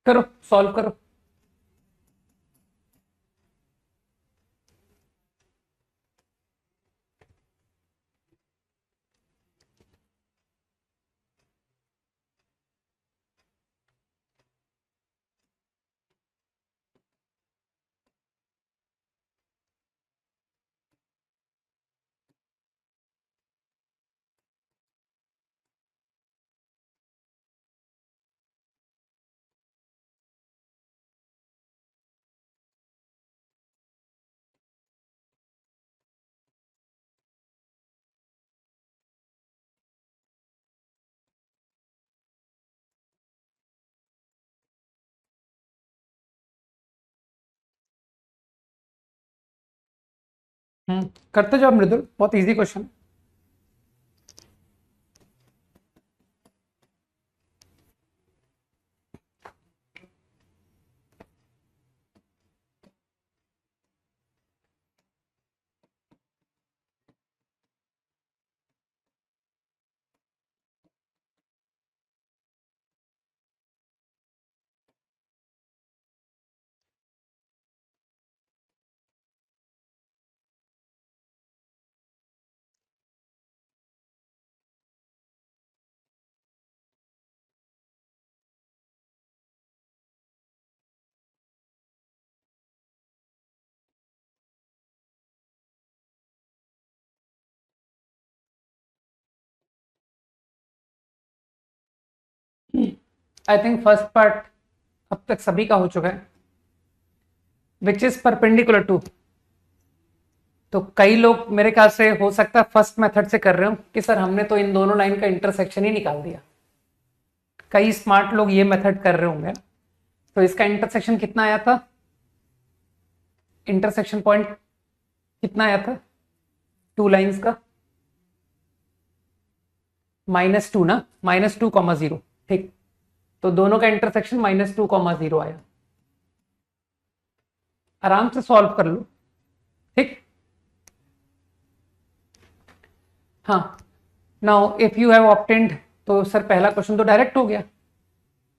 करो, सॉल्व करो. करते जाओ मृदुल, बहुत easy question. I think first part अब तक सभी का हो चुका है, विच इज परपेंडिकुलर टू. तो कई लोग मेरे ख्याल से हो सकता है फर्स्ट मेथड से कर रहे हो कि सर हमने तो इन दोनों लाइन का इंटरसेक्शन ही निकाल दिया. कई स्मार्ट लोग ये मेथड कर रहे होंगे. तो इसका इंटरसेक्शन कितना आया था? इंटरसेक्शन पॉइंट कितना आया था टू लाइंस का? -2 ना, -2,0. ठीक. तो दोनों का इंटरसेक्शन -2,0 आया. आराम से सॉल्व कर लो. ठीक. हाँ. Now if you have obtained, तो सर पहला क्वेश्चन तो डायरेक्ट हो गया.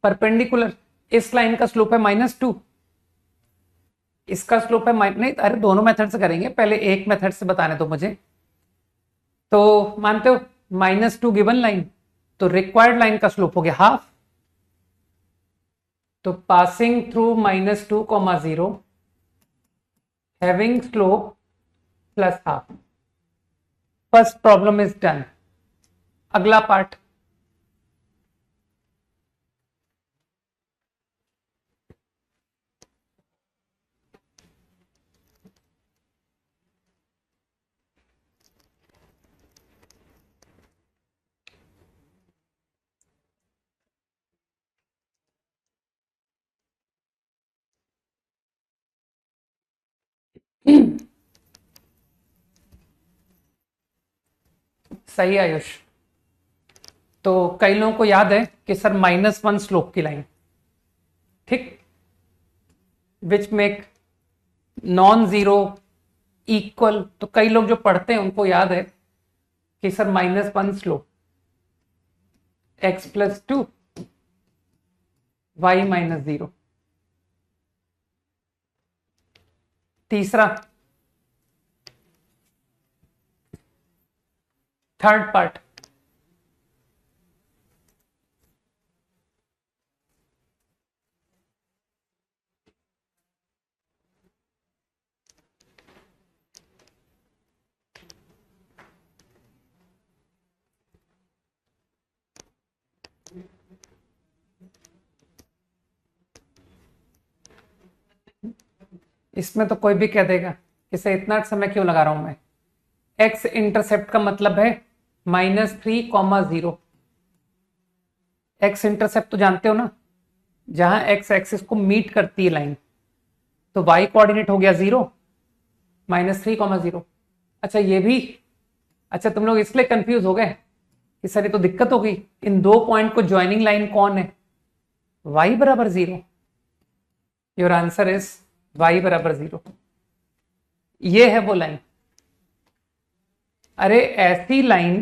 परपेंडिकुलर, इस लाइन का स्लोप है -2, इसका स्लोप है नहीं. अरे दोनों मेथड से करेंगे, पहले एक मेथड से बताने दो मुझे. तो मानते हो -2 गिवन लाइन, तो रिक्वायर्ड लाइन का स्लोप हो गया हाफ। तो passing through -2, 0 having slope plus half. First problem is done. अगला पार्ट, सही आयुष। तो कई लोगों को याद है कि सर -1 स्लोप की लाइन, ठीक, which make non zero equal. तो कई लोग जो पढ़ते हैं उनको याद है कि सर -1 स्लोप, x+2 y-0। तीसरा, थर्ड पार्ट, इसमें तो कोई भी कह देगा कि सर इतना समय क्यों लगा रहा हूं मैं। एक्स इंटरसेप्ट का मतलब है -3, 0। एक्स इंटरसेप्ट तो जानते हो ना, जहां एक्स एक्सिस को मीट करती है लाइन। तो वाई कोऑर्डिनेट हो गया 0, -3, 0। अच्छा ये भी, अच्छा तुम लोग इसलिए कंफ्यूज हो गए कि सर ये तो दिक्कत हो गई, इन दो पॉइंट को ज्वाइनिंग लाइन कौन है, y बराबर 0। योर आंसर इज y बराबर 0। ये है वो लाइन। अरे ऐसी लाइन,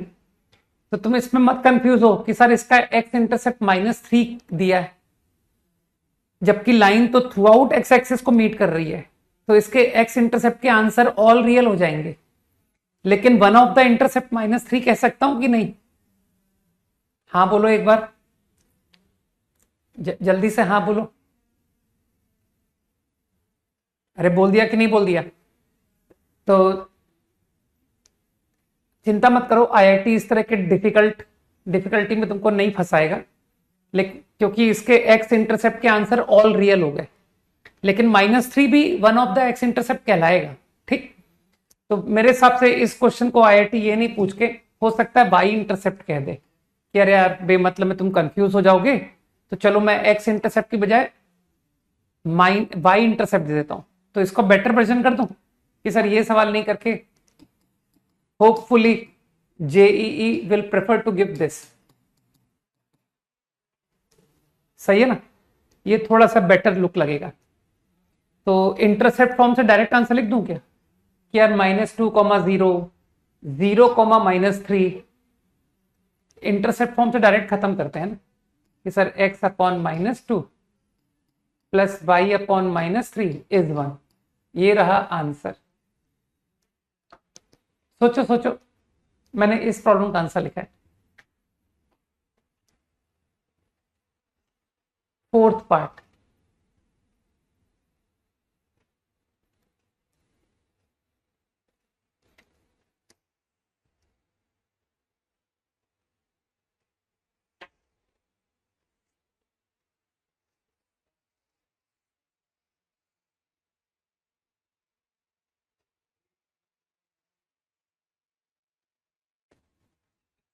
तो तुम इसमें मत कंफ्यूज हो कि सर इसका x इंटरसेप्ट -3 दिया है, जबकि लाइन तो थ्रू आउट एक्स एक्सिस को मीट कर रही है। तो इसके x इंटरसेप्ट के आंसर ऑल रियल हो जाएंगे। लेकिन वन ऑफ द इंटरसेप्ट -3 कह सकता हूं कि नहीं? हाँ बोलो एक बार, जल्दी से हाँ बोलो। अरे बोल दिया कि नहीं बोल दिया? तो चिंता मत करो, आईआईटी इस तरह के डिफिकल्टी में तुमको नहीं फंसाएगा, लेकिन क्योंकि इसके एक्स इंटरसेप्ट के आंसर ऑल रियल हो गए। लेकिन -3 भी one of the x intercept कहलाएगा, ठीक। तो मेरे हिसाब से इस क्वेश्चन को आईआईटी ये नहीं पूछ के, हो सकता है वाई इंटरसेप्ट कह दे कि अरे यार बेमतलब में तुम कंफ्यूज हो जाओगे, तो चलो मैं एक्स इंटरसेप्ट की बजाय वाई इंटरसेप्ट दे देता हूं। तो इसको बेटर वर्जन कर दूं कि सर ये सवाल नहीं करके hopefully JEE will prefer to give this. सही है ना? ये थोड़ा सा बेटर लुक लगेगा। तो इंटरसेप्ट फॉर्म से डायरेक्ट आंसर लिख दूं क्या कि यार -2, 0, 0, -3। इंटरसेप्ट फॉर्म से डायरेक्ट खत्म करते हैं ना कि sir x/-2 plus y/-3 is 1। ये रहा आंसर। सोचो सोचो, मैंने इस प्रॉब्लम का आंसर लिखा है। फोर्थ पार्ट,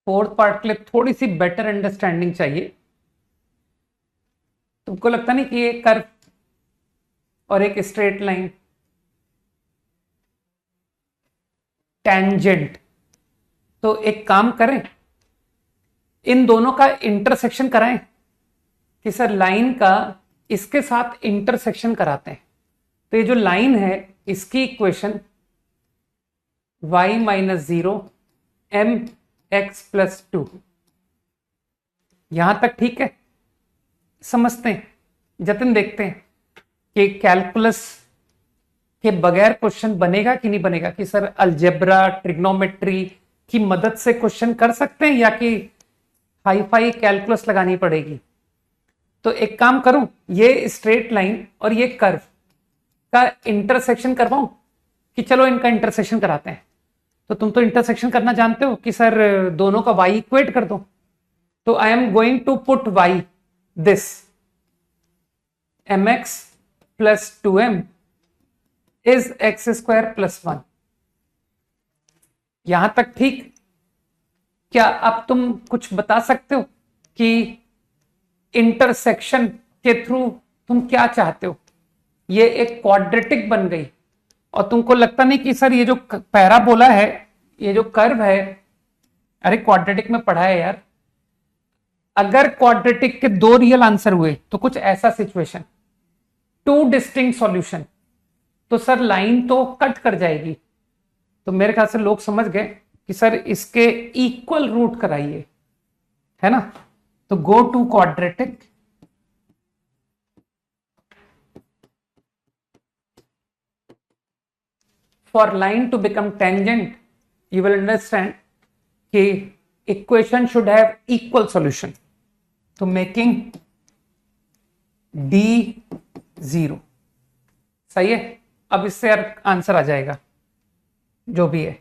फोर्थ पार्ट के लिए थोड़ी सी बेटर अंडरस्टैंडिंग चाहिए। तुमको लगता नहीं कि एक कर्व और एक स्ट्रेट लाइन टेंजेंट, तो एक काम करें, इन दोनों का इंटरसेक्शन कराएं कि सर लाइन का इसके साथ इंटरसेक्शन कराते हैं। तो ये जो लाइन है इसकी इक्वेशन y-0 mx+2, यहां तक ठीक है? समझते हैं, जतिन देखते हैं कि कैलकुलस के बगैर क्वेश्चन बनेगा कि नहीं बनेगा, कि सर अलजेब्रा ट्रिग्नोमेट्री की मदद से क्वेश्चन कर सकते हैं या कि हाई फाई कैलकुलस लगानी पड़ेगी। तो एक काम करूं, ये स्ट्रेट लाइन और ये कर्व का इंटरसेक्शन करवाऊं कि चलो इनका इंटरसेक्शन कराते हैं। तो तुम तो इंटरसेक्शन करना जानते हो कि सर दोनों का y इक्वेट कर दो। तो I am going to put y this mx plus 2m is X square plus 1। यहां तक ठीक? क्या अब तुम कुछ बता सकते हो कि इंटरसेक्शन के थ्रू तुम क्या चाहते हो? ये एक क्वाड्रेटिक बन गई और तुमको लगता नहीं कि सर ये जो पैराबोला है, ये जो कर्व है, अरे क्वाड्रेटिक में पढ़ा है यार, अगर क्वाड्रेटिक के दो रियल आंसर हुए तो कुछ ऐसा सिचुएशन, टू डिस्टिंक्ट सॉल्यूशन, तो सर लाइन तो कट कर जाएगी। तो मेरे ख्याल से लोग समझ गए कि सर इसके इक्वल रूट कराइए, है ना। तो go to quadratic, for line to become tangent you will understand कि equation should have equal solution, तो making d 0 सही है। अब इससे आंसर आ जाएगा जो भी है,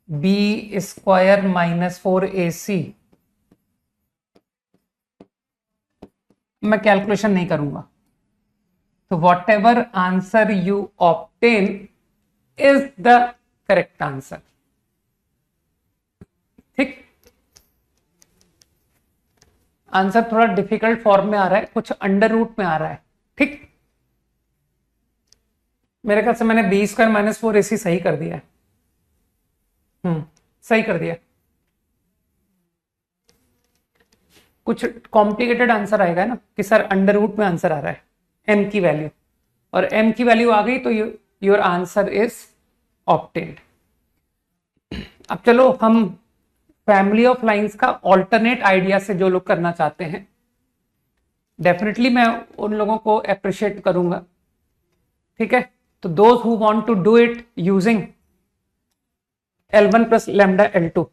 b स्क्वायर माइनस 4ac। मैं कैलकुलेशन नहीं करूंगा, तो what ever answer you obtain is the correct answer. ठीक, आंसर थोड़ा डिफिकल्ट फॉर्म में आ रहा है, कुछ अंडर रूट में आ रहा है। ठीक, मेरे ख्याल से मैंने बी स्क्वायर माइनस 4ac सही कर दिया है। सही कर दिया। कुछ कॉम्प्लिकेटेड आंसर आएगा ना कि सर अंडर रूट में आंसर आ रहा है, m की वैल्यू, और m की वैल्यू आ गई तो योर आंसर इज ऑब्टेन्ड। अब चलो हम फैमिली ऑफ लाइंस का ऑल्टरनेट आइडिया से जो लोग करना चाहते हैं, डेफिनेटली मैं उन लोगों को अप्रिशिएट करूंगा। ठीक है, तो those who want to do it using L1 plus lambda L2,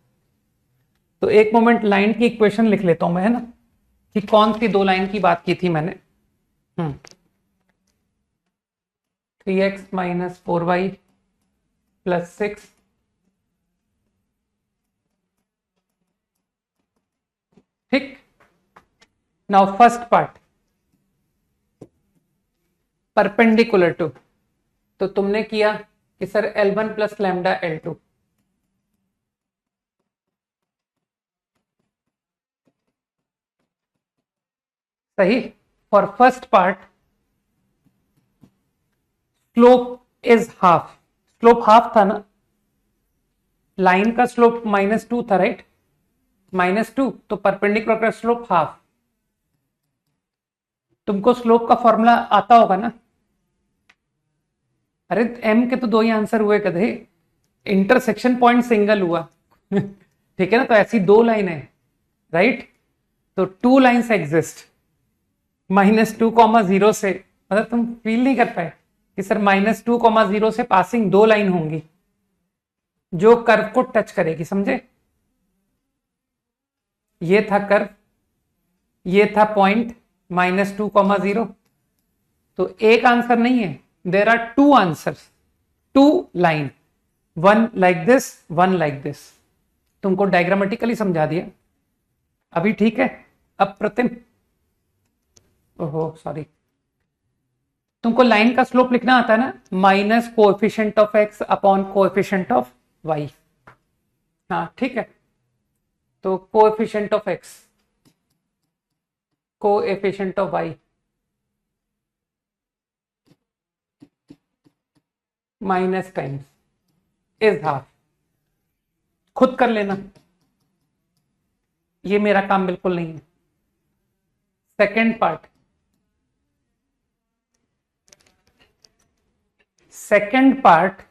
तो एक मोमेंट लाइन की इक्वेशन लिख लेता हूं मैं, है ना, कि कौन सी दो लाइन की बात की थी मैंने। 3x माइनस 4y प्लस 6 ठीक। Now first part perpendicular to, तो तुमने किया कि sir L1 plus lambda L2, सही। For first part slope is half, slope half था ना, लाइन का स्लोप -2 था, राइट, -2, तो परपेंडिकुलर का स्लोप हाफ। तुमको स्लोप का फॉर्मूला आता होगा ना। अरे m के तो दो ही आंसर हुए कदे, इंटरसेक्शन पॉइंट सिंगल हुआ ठीक है ना, तो ऐसी दो लाइन है, राइट। तो टू लाइन्स एग्जिस्ट, -2, 0 से, मतलब तुम फील नहीं कर पाए कि सर -2, 0 से पासिंग दो लाइन होंगी जो कर्व को टच करेगी, समझे। ये था कर्व, ये था पॉइंट -2, 0, तो एक आंसर नहीं है, there are two answers, two line, one like this, one like this. तुमको डायग्रामेटिकली समझा दिया अभी, ठीक है। अब प्रतिम, ओहो सॉरी, तुमको लाइन का स्लोप लिखना आता है ना, minus coefficient of x upon coefficient of y। हाँ ठीक है, तो coefficient of x, coefficient of y minus times is half. खुद कर लेना, ये मेरा काम बिल्कुल नहीं है। सेकेंड पार्ट, सेकेंड पार्ट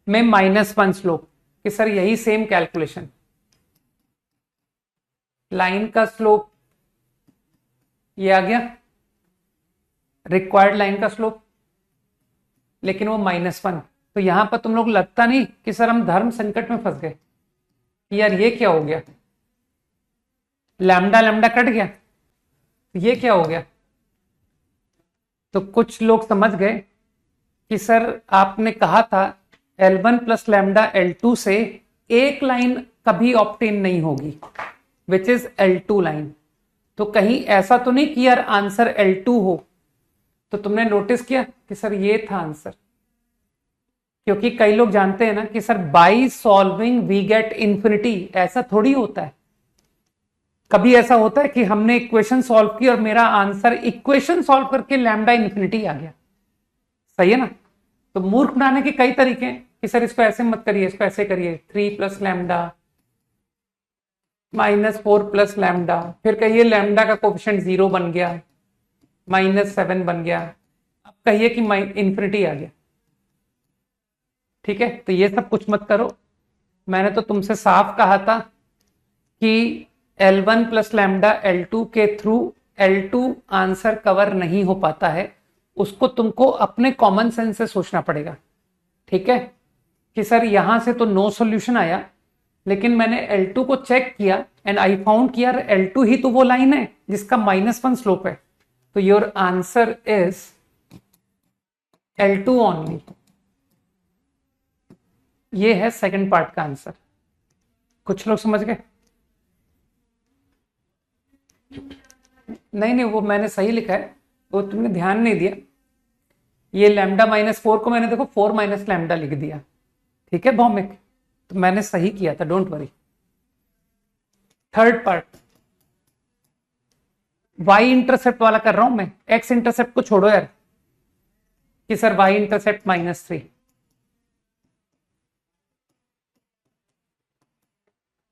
में -1 स्लोप, कि सर यही सेम कैलकुलेशन, लाइन का स्लोप ये आ गया, रिक्वायर्ड लाइन का स्लोप, लेकिन वो -1। तो यहां पर तुम लोग लगता नहीं कि सर हम धर्म संकट में फंस गए, यार ये क्या हो गया। लैम्डा लैम्डा कट गया, ये क्या हो गया? तो कुछ लोग समझ गए कि सर आपने कहा था L1 प्लस लैम्डा L2 से एक लाइन कभी ऑप्टेन नहीं होगी, विच इज L2 लाइन। तो कहीं ऐसा तो नहीं कि यार आंसर L2 हो? तो तुमने नोटिस किया कि सर ये था आंसर, क्योंकि कई लोग जानते हैं ना कि sir by solving we get infinity, ऐसा थोड़ी होता है। कभी ऐसा होता है कि हमने इक्वेशन सॉल्व की और मेरा आंसर इक्वेशन सॉल्व करके लैम्डा इंफिनिटी आ गया, सही है ना? तो मूर्ख बनाने के कई तरीके हैं कि सर इसको ऐसे मत करिए, इसको ऐसे करिए, 3 प्लस लैम्डा -4 प्लस लैम्डा, फिर कहिए लैम्डा का कोफिशिएंट 0 बन गया, -7 बन गया, अब कहिए कि इंफिनिटी आ गया। ठीक है, तो ये सब कुछ मत करो। मैंने तो तुमसे साफ कहा था कि L1 प्लस लैम्डा L2 के थ्रू L2 आंसर कवर नहीं हो पाता है, उसको तुमको अपने कॉमन सेंस से सोचना पड़ेगा। ठीक है, कि सर यहां से तो नो सॉल्यूशन आया, लेकिन मैंने L2 को चेक किया एंड आई फाउंड कि यार L2 ही तो वो लाइन है जिसका -1 स्लोप है, तो your answer is L2 only. ये है सेकंड पार्ट का आंसर। कुछ लोग समझ गए? नहीं नहीं, वो मैंने सही लिखा है, वो तुमने ध्यान नहीं दिया। ये लैम्डा -4 को मैंने देखो 4 माइनस लैम्डा लिख दिया। ठीक है भौमिक, तो मैंने सही किया था, don't worry. Third part Y intercept वाला कर रहा हूं मैं, एक्स इंटरसेप्ट को छोड़ो यार, कि सर वाई इंटरसेप्ट -3।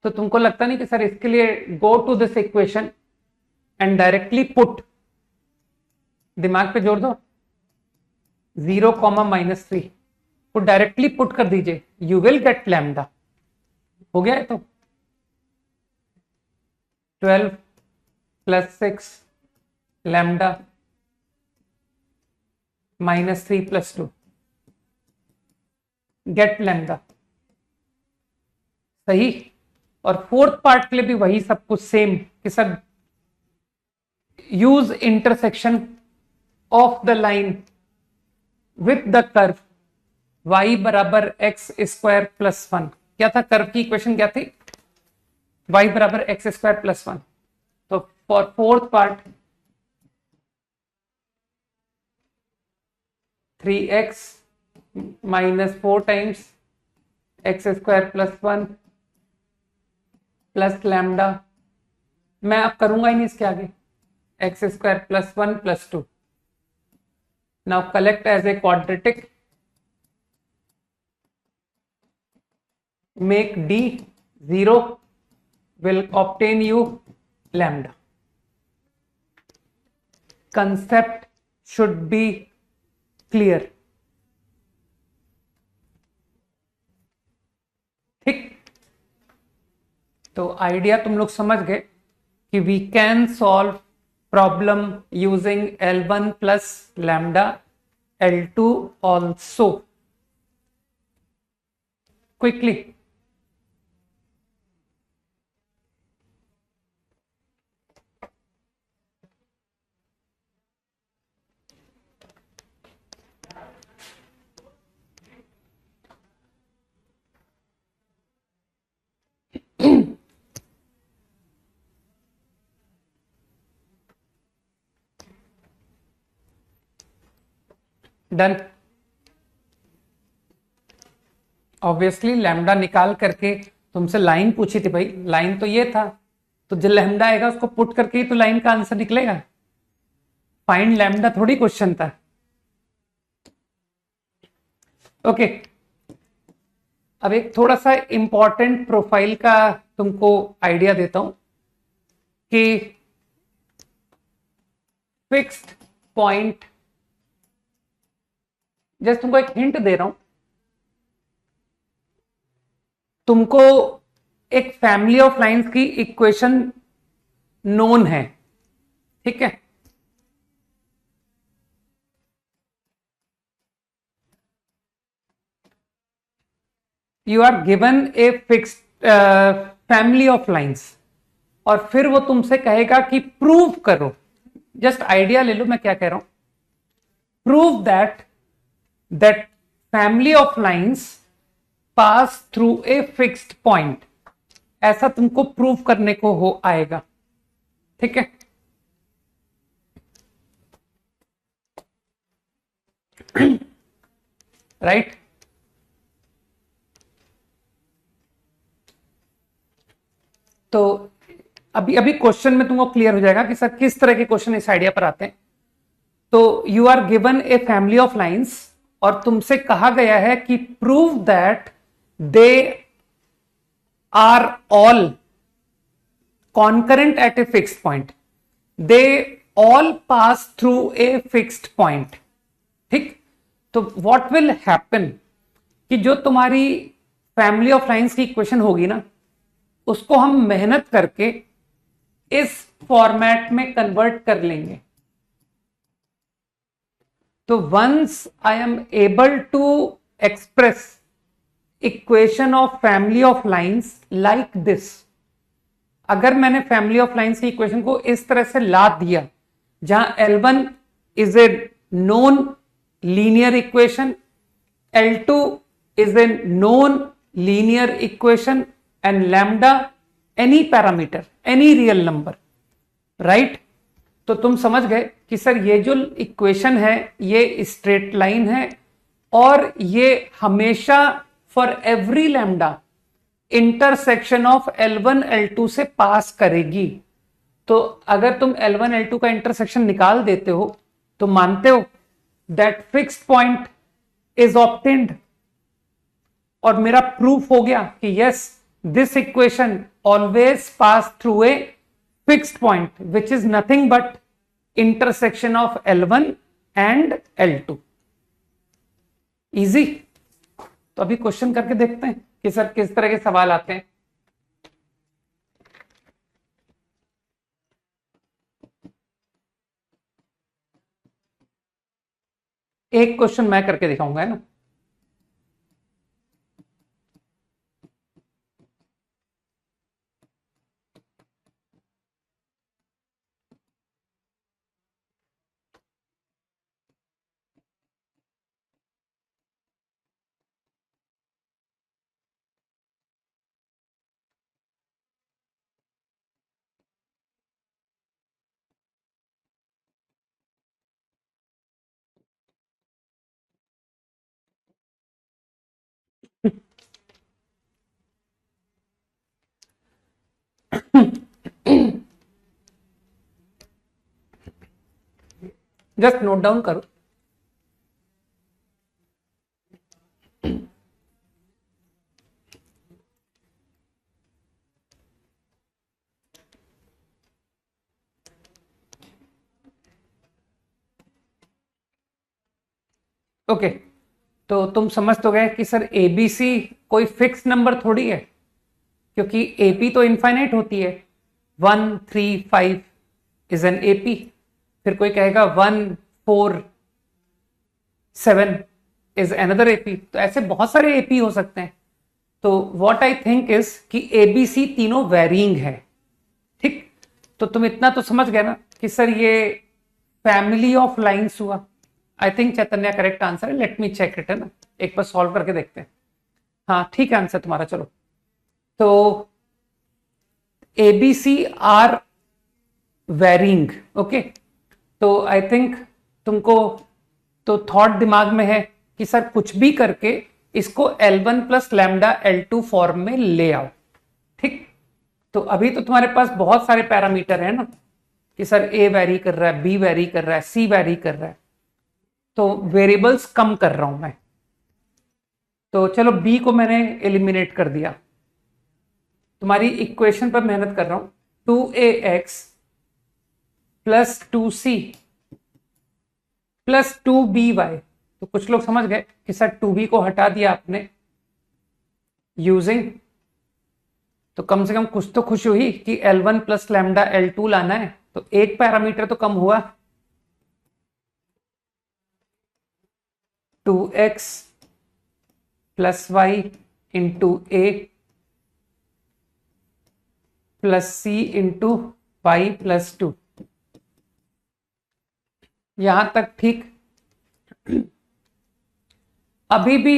तो तुमको लगता नहीं कि सर इसके लिए go to this equation and directly put, दिमाग पे जोर दो, 0, -3 को डायरेक्टली पुट कर दीजिए, यू विल गेट लैम्डा। हो गया है तो 12 plus 6 lambda -3 plus 2 get lambda, सही। और फोर्थ पार्ट के लिए भी वही सब कुछ सेम कि sir use intersection of the line with the curve y बराबर एक्स स्क्वायर प्लस 1। क्या था कर्व की इक्वेशन, क्या थी? y बराबर एक्स स्क्वायर प्लस 1। तो for fourth part 3x -4 times X square plus 1 plus lambda, मैं अब करूंगा ही नहीं इसके आगे, X square plus 1 plus 2। Now collect as a quadratic, make d 0 will obtain you lambda. Concept should be clear. ठीक, तो आइडिया तुम लोग समझ गए कि we can solve problem using L1 plus lambda L2 also quickly. Done. Obviously lambda निकाल करके तुमसे लाइन पूछी थी भाई, लाइन तो ये था, तो जो लैम्डा आएगा उसको पुट करके ही तो लाइन का आंसर निकलेगा। फाइंड लैम्डा थोड़ी क्वेश्चन था। ओके, अब एक थोड़ा सा इंपॉर्टेंट प्रोफाइल का तुमको आइडिया देता हूं कि फिक्स्ड पॉइंट, जस्ट तुमको एक हिंट दे रहा हूं, तुमको एक फैमिली ऑफ लाइंस की इक्वेशन नोन है, ठीक है? You are given a fixed family of lines, और फिर वो तुमसे कहेगा कि प्रूव करो। जस्ट आइडिया ले लो मैं क्या कह रहा हूं। Prove that family of lines pass through a fixed point, ऐसा तुमको प्रूव करने को हो आएगा। ठीक है, राइट। तो अभी अभी क्वेश्चन में तुमको क्लियर हो जाएगा कि सर किस तरह के क्वेश्चन इस आइडिया पर आते हैं। तो you are given a family of lines और तुमसे कहा गया है कि prove that they are all concurrent at a fixed point, they all pass through a fixed point. ठीक, तो व्हाट विल हैपन कि जो तुम्हारी फैमिली ऑफ लाइंस की इक्वेशन होगी ना, उसको हम मेहनत करके इस फॉर्मेट में कन्वर्ट कर लेंगे। तो once I am able to express equation of family of lines like this, अगर मैंने फैमिली ऑफ लाइंस की इक्वेशन को इस तरह से ला दिया जहां L1 is a known linear equation, L2 is a known linear equation and lambda any parameter, any real number, right? तो तुम समझ गए कि सर ये जो इक्वेशन है ये स्ट्रेट लाइन है और ये हमेशा for every lambda intersection of L1 L2 से पास करेगी। तो अगर तुम L1 L2 का इंटरसेक्शन निकाल देते हो तो मानते हो that fixed point is obtained, और मेरा प्रूफ हो गया कि yes this equation always pass through a fixed point which is nothing but intersection of L1 and L2। Easy. तो अभी क्वेश्चन करके देखते हैं कि सर किस तरह के सवाल आते हैं। एक क्वेश्चन मैं करके दिखाऊंगा, है ना। जस्ट नोट डाउन करो। ओके, तो तुम समझ तो गए कि सर एबीसी कोई फिक्स नंबर थोड़ी है, क्योंकि एपी तो इनफाइनाइट होती है। 1 3 5 इज एन एपी। फिर कोई कहेगा 1 4 7 इज अनदर एपी। तो ऐसे बहुत सारे एपी हो सकते हैं। तो व्हाट आई थिंक इज कि एबीसी तीनों वेरिंग है। ठीक, तो तुम इतना तो समझ गए ना कि सर ये फैमिली ऑफ लाइंस हुआ। I think Chaitanya correct answer है। लेट मी चेक इट, है ना, एक बार सॉल्व करके देखते हैं। हाँ ठीक है आंसर तुम्हारा। चलो, तो एबीसी आर वेरिंग। ओके, तो आई थिंक तुमको तो थॉट दिमाग में है कि सर कुछ भी करके इसको L1 plus lambda L2 form में ले आओ। ठीक, तो अभी तो तुम्हारे पास बहुत सारे पैरामीटर है ना कि सर ए वेरी कर रहा है, बी वेरी कर रहा है, सी वेरी कर रहा है, तो वेरिएबल्स कम कर रहा हूं मैं। तो चलो बी को मैंने एलिमिनेट कर दिया। तुम्हारी इक्वेशन पर मेहनत कर रहा हूं। 2ax plus 2c plus 2by। तो कुछ लोग समझ गए कि सर 2b को हटा दिया आपने यूजिंग, तो कम से कम कुछ तो खुशी हुई कि L1 प्लस लैम्डा L2 लाना है, तो एक पैरामीटर तो कम हुआ। 2x प्लस वाई इंटू ए प्लस सी इंटू वाई प्लस 2। यहां तक ठीक। अभी भी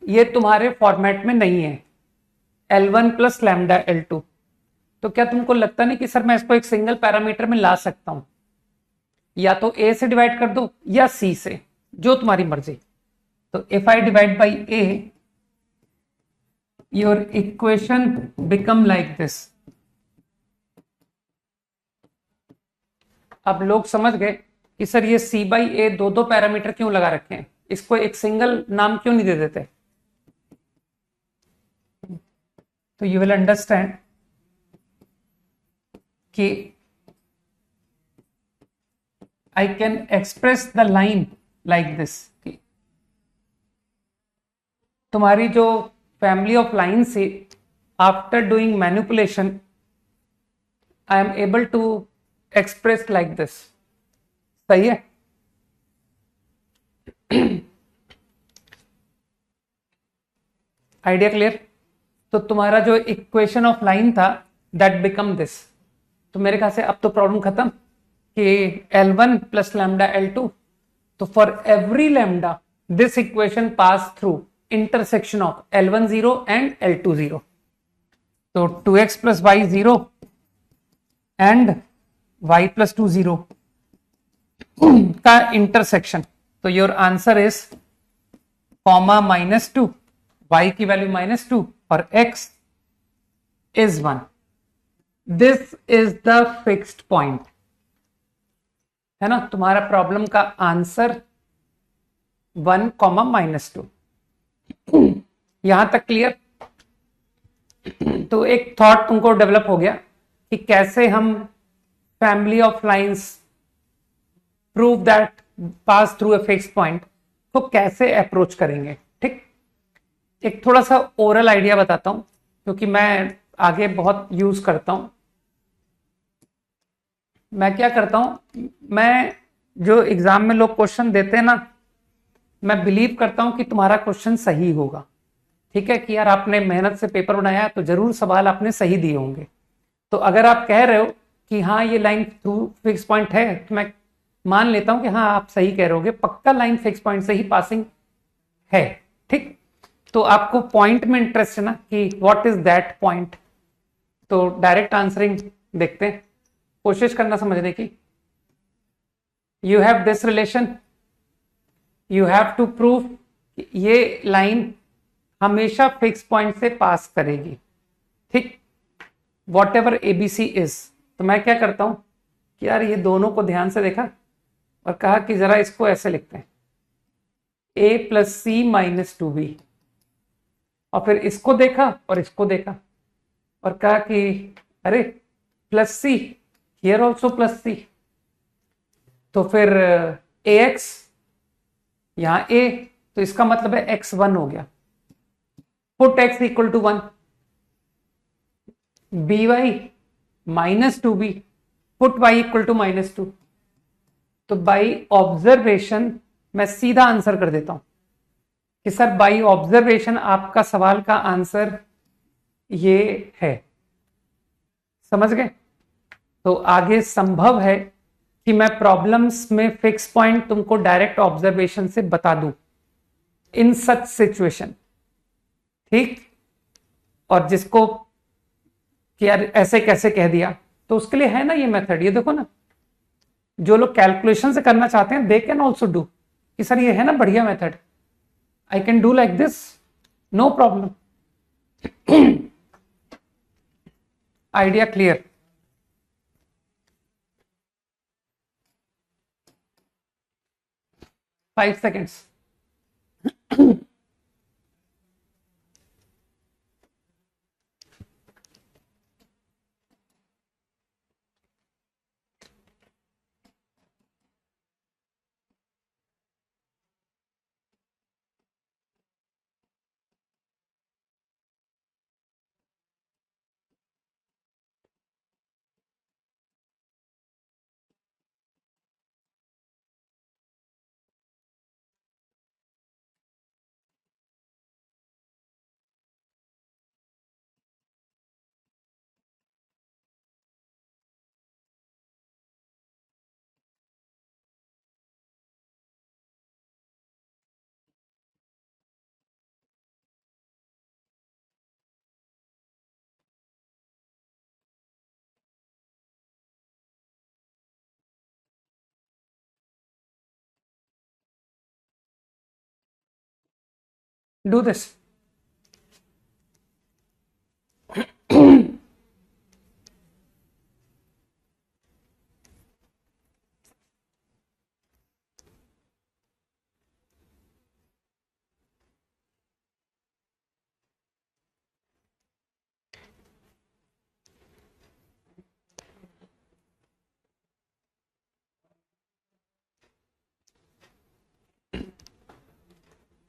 ये तुम्हारे फॉर्मेट में नहीं है, L1 प्लस लैम्डा L2। तो क्या तुमको लगता नहीं कि सर मैं इसको एक सिंगल पैरामीटर में ला सकता हूं? या तो A से डिवाइड कर दो या C से, जो तुम्हारी मर्जी। तो if I divide by A, your equation become like this. अब लोग समझ गए कि सर ये C बाई ए दो दो पैरामीटर क्यों लगा रखे हैं, इसको एक सिंगल नाम क्यों नहीं दे देते? तो यू विल अंडरस्टैंड कि I can express the line like this। तुम्हारी जो फैमिली ऑफ लाइन से after doing manipulation I am able to express like this. सही है? Idea clear? तो तुम्हारा जो इक्वेशन ऑफ लाइन था दैट बिकम दिस। तो मेरे ख्याल से अब तो प्रॉब्लम खत्म कि L1 प्लस लैम्डा L2। तो for every lambda this equation pass through intersection of L1 0 and L2 0। तो 2x plus Y 0 and y plus 2 0 का इंटरसेक्शन। तो your answer is comma -2, y की वैल्यू -2 और x is 1। This is the fixed point, है ना? तुम्हारा problem का answer 1, -2। यहां तक क्लियर? तो एक थॉट तुमको डेवलप हो गया कि कैसे हम family of lines prove that pass through a fixed point को कैसे अप्रोच करेंगे। ठीक, एक थोड़ा सा ओरल आइडिया बताता हूं क्योंकि मैं आगे बहुत यूज करता हूं। मैं क्या करता हूं, मैं जो एग्जाम में लोग क्वेश्चन देते हैं ना, मैं बिलीव करता हूं कि तुम्हारा क्वेश्चन सही होगा। ठीक है कि यार आपने मेहनत से पेपर बनाया तो जरूर सवाल आपने सही दिए होंगे। तो अगर आप कह रहे हो कि हाँ ये लाइन थ्रू फिक्स पॉइंट है, तो मैं मान लेता हूं कि हाँ आप सही कह रहे होगे, पक्का लाइन फिक्स पॉइंट से ही पासिंग है। ठीक, तो आपको पॉइंट में इंटरेस्ट है ना कि व्हाट इज दैट पॉइंट। तो डायरेक्ट आंसरिंग देखते हैं, कोशिश करना समझने की। You have this relation, you have to prove ये लाइन हमेशा फिक्स पॉइंट से पास करेगी। ठीक, वॉट एवर एबीसी इज। तो मैं क्या करता हूं कि यार ये दोनों को ध्यान से देखा और कहा कि जरा इसको ऐसे लिखते हैं, a plus C minus 2b। और फिर इसको देखा और इसको देखा और कहा कि अरे plus C, here also plus C. तो फिर ए एक्स, यहां a, तो इसका मतलब है x1 हो गया। Put x equal to 1, B Y -2b, put y equal to -2। तो बाई ऑब्जर्वेशन मैं सीधा आंसर कर देता हूं कि सर बाई ऑब्जर्वेशन आपका सवाल का आंसर ये है। समझ गए? तो आगे संभव है कि मैं प्रॉब्लम्स में फिक्स पॉइंट तुमको डायरेक्ट ऑब्जर्वेशन से बता दूं इन सच सिचुएशन। ठीक, और जिसको कि यार ऐसे कैसे कह दिया, तो उसके लिए है ना ये मेथड। ये देखो ना, जो लोग कैलकुलेशन से करना चाहते हैं दे कैन ऑल्सो डू कि सर ये है ना बढ़िया method, I can do like this, no problem. Idea clear? 5 seconds। Do this.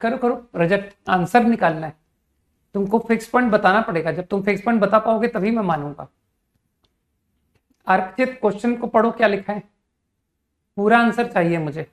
करो करो रजत, आंसर निकालना है। तुमको फिक्स पॉइंट बताना पड़ेगा, जब तुम फिक्स पॉइंट बता पाओगे तभी मैं मानूंगा। अर्कचित क्वेश्चन को पढ़ो, क्या लिखा है, पूरा आंसर चाहिए मुझे।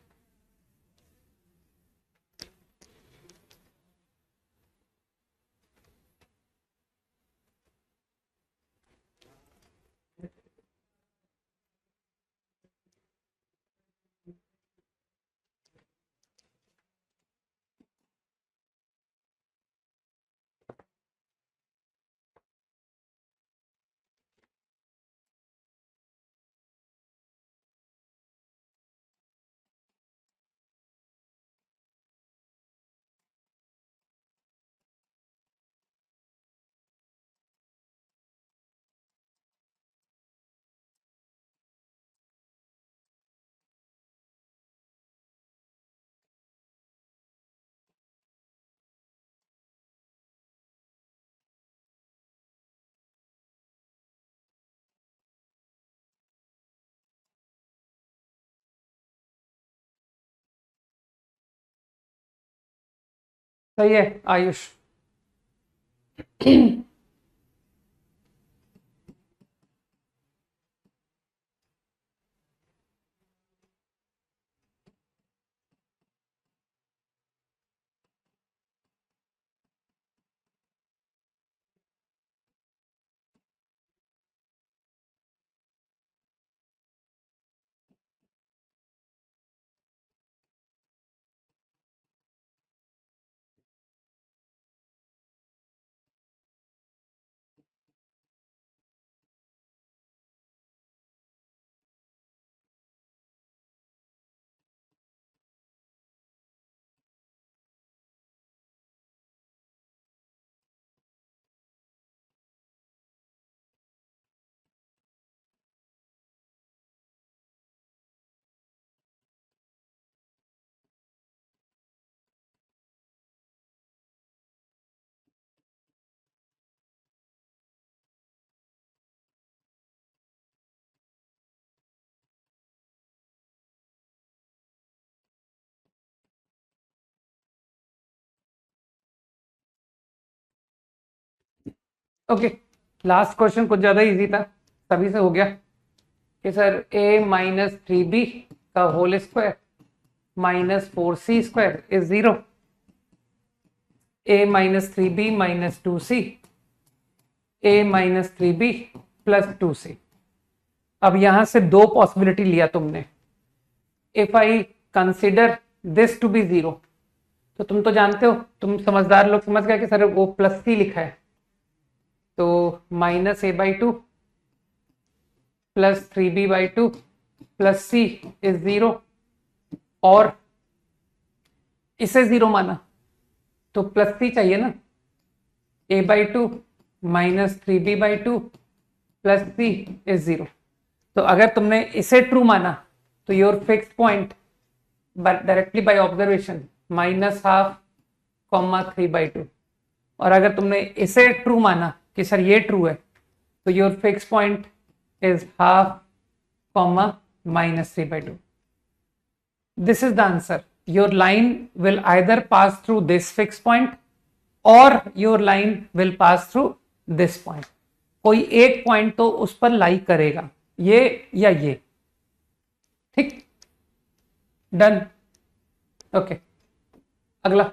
सही है आयुष। ओके, लास्ट क्वेश्चन कुछ ज्यादा इजी था, सभी से हो गया कि सर a-3b का whole square -4c² is 0, a-3b -2c, a-3b +2c। अब यहां से दो पॉसिबिलिटी लिया तुमने। If I consider this to be 0, तो तुम तो जानते हो, तुम समझदार लोग समझ गए कि सर वो +c लिखा है, तो -a/2 +3b/2 +c इज 0, और इसे 0 माना तो +c चाहिए ना, a/2 -3b/2 +c इज 0। तो अगर तुमने इसे ट्रू माना तो your fix point directly by observation -12, 3/2। और अगर तुमने इसे ट्रू माना कि सर ये ट्रू है, तो your fix point is 12, -3/2। This is the answer. Your line will either pass through this fixed point or your line will pass through this point. कोई एक पॉइंट तो उस पर लाई करेगा, ये या ये। ठीक, डन। ओके, अगला।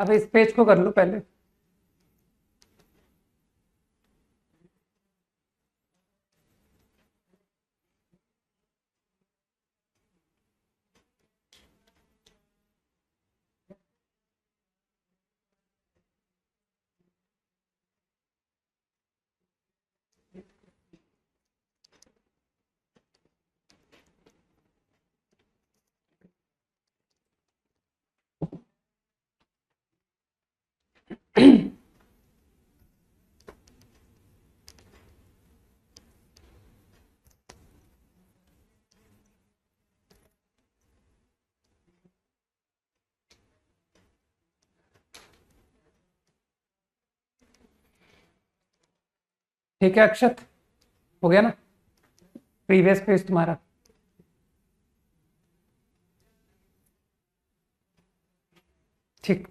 अब इस पेज को कर लो पहले। ठीक है अक्षत, हो गया ना प्रीवियस पेज तुम्हारा। ठीक।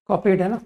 कॉपीड है ना।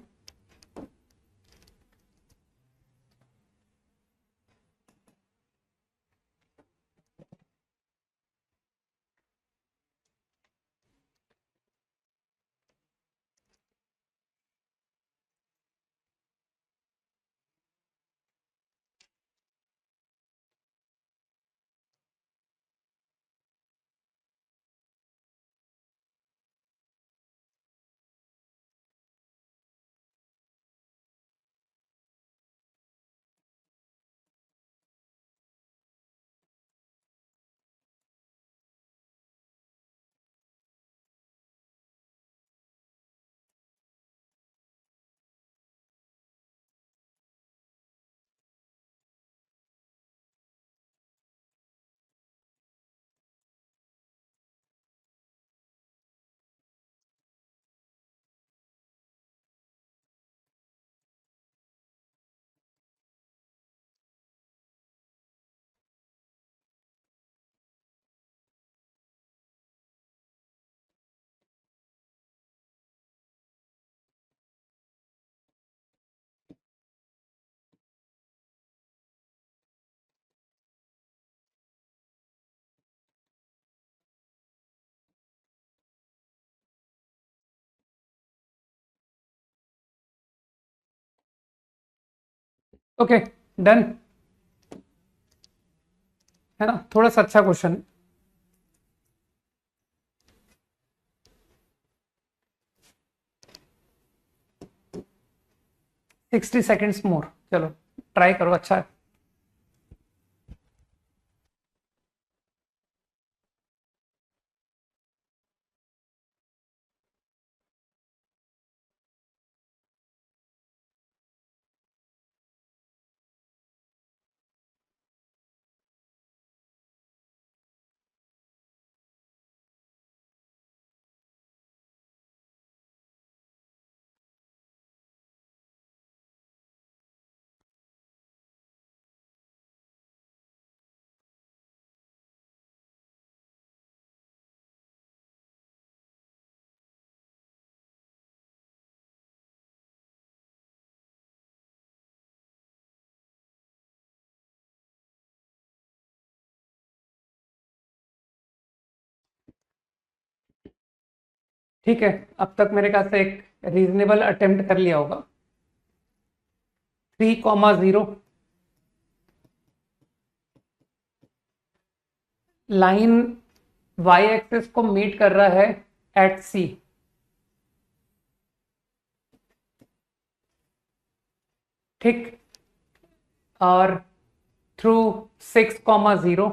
ओके डन, है ना, थोड़ा सा अच्छा क्वेश्चन। 60 सेकेंड्स मोर, चलो ट्राई करो, अच्छा है। ठीक है, अब तक मेरे ख्याल से एक रीजनेबल अटेम्प्ट कर लिया होगा। 3,0 लाइन वाई एक्सिस को मीट कर रहा है एट सी। ठीक। और थ्रू 6,0।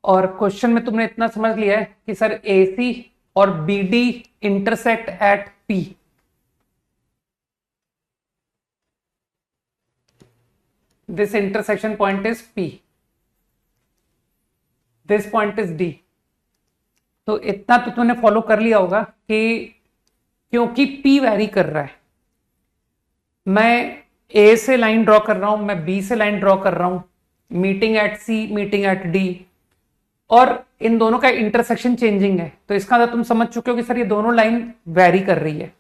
और क्वेश्चन में तुमने इतना समझ लिया है कि सर ए सी और B D intersect at P. This intersection point is P. This point is D. तो इतना तो तुमने फॉलो कर लिया होगा कि क्योंकि पी वैरी कर रहा है, मैं ए से लाइन ड्रॉ कर रहा हूं, मैं बी से लाइन ड्रॉ कर रहा हूं, meeting at C, meeting at D, और इन दोनों का इंटरसेक्शन चेंजिंग है। तो इसका मतलब तुम समझ चुके हो कि सर ये दोनों लाइन वैरी कर रही है।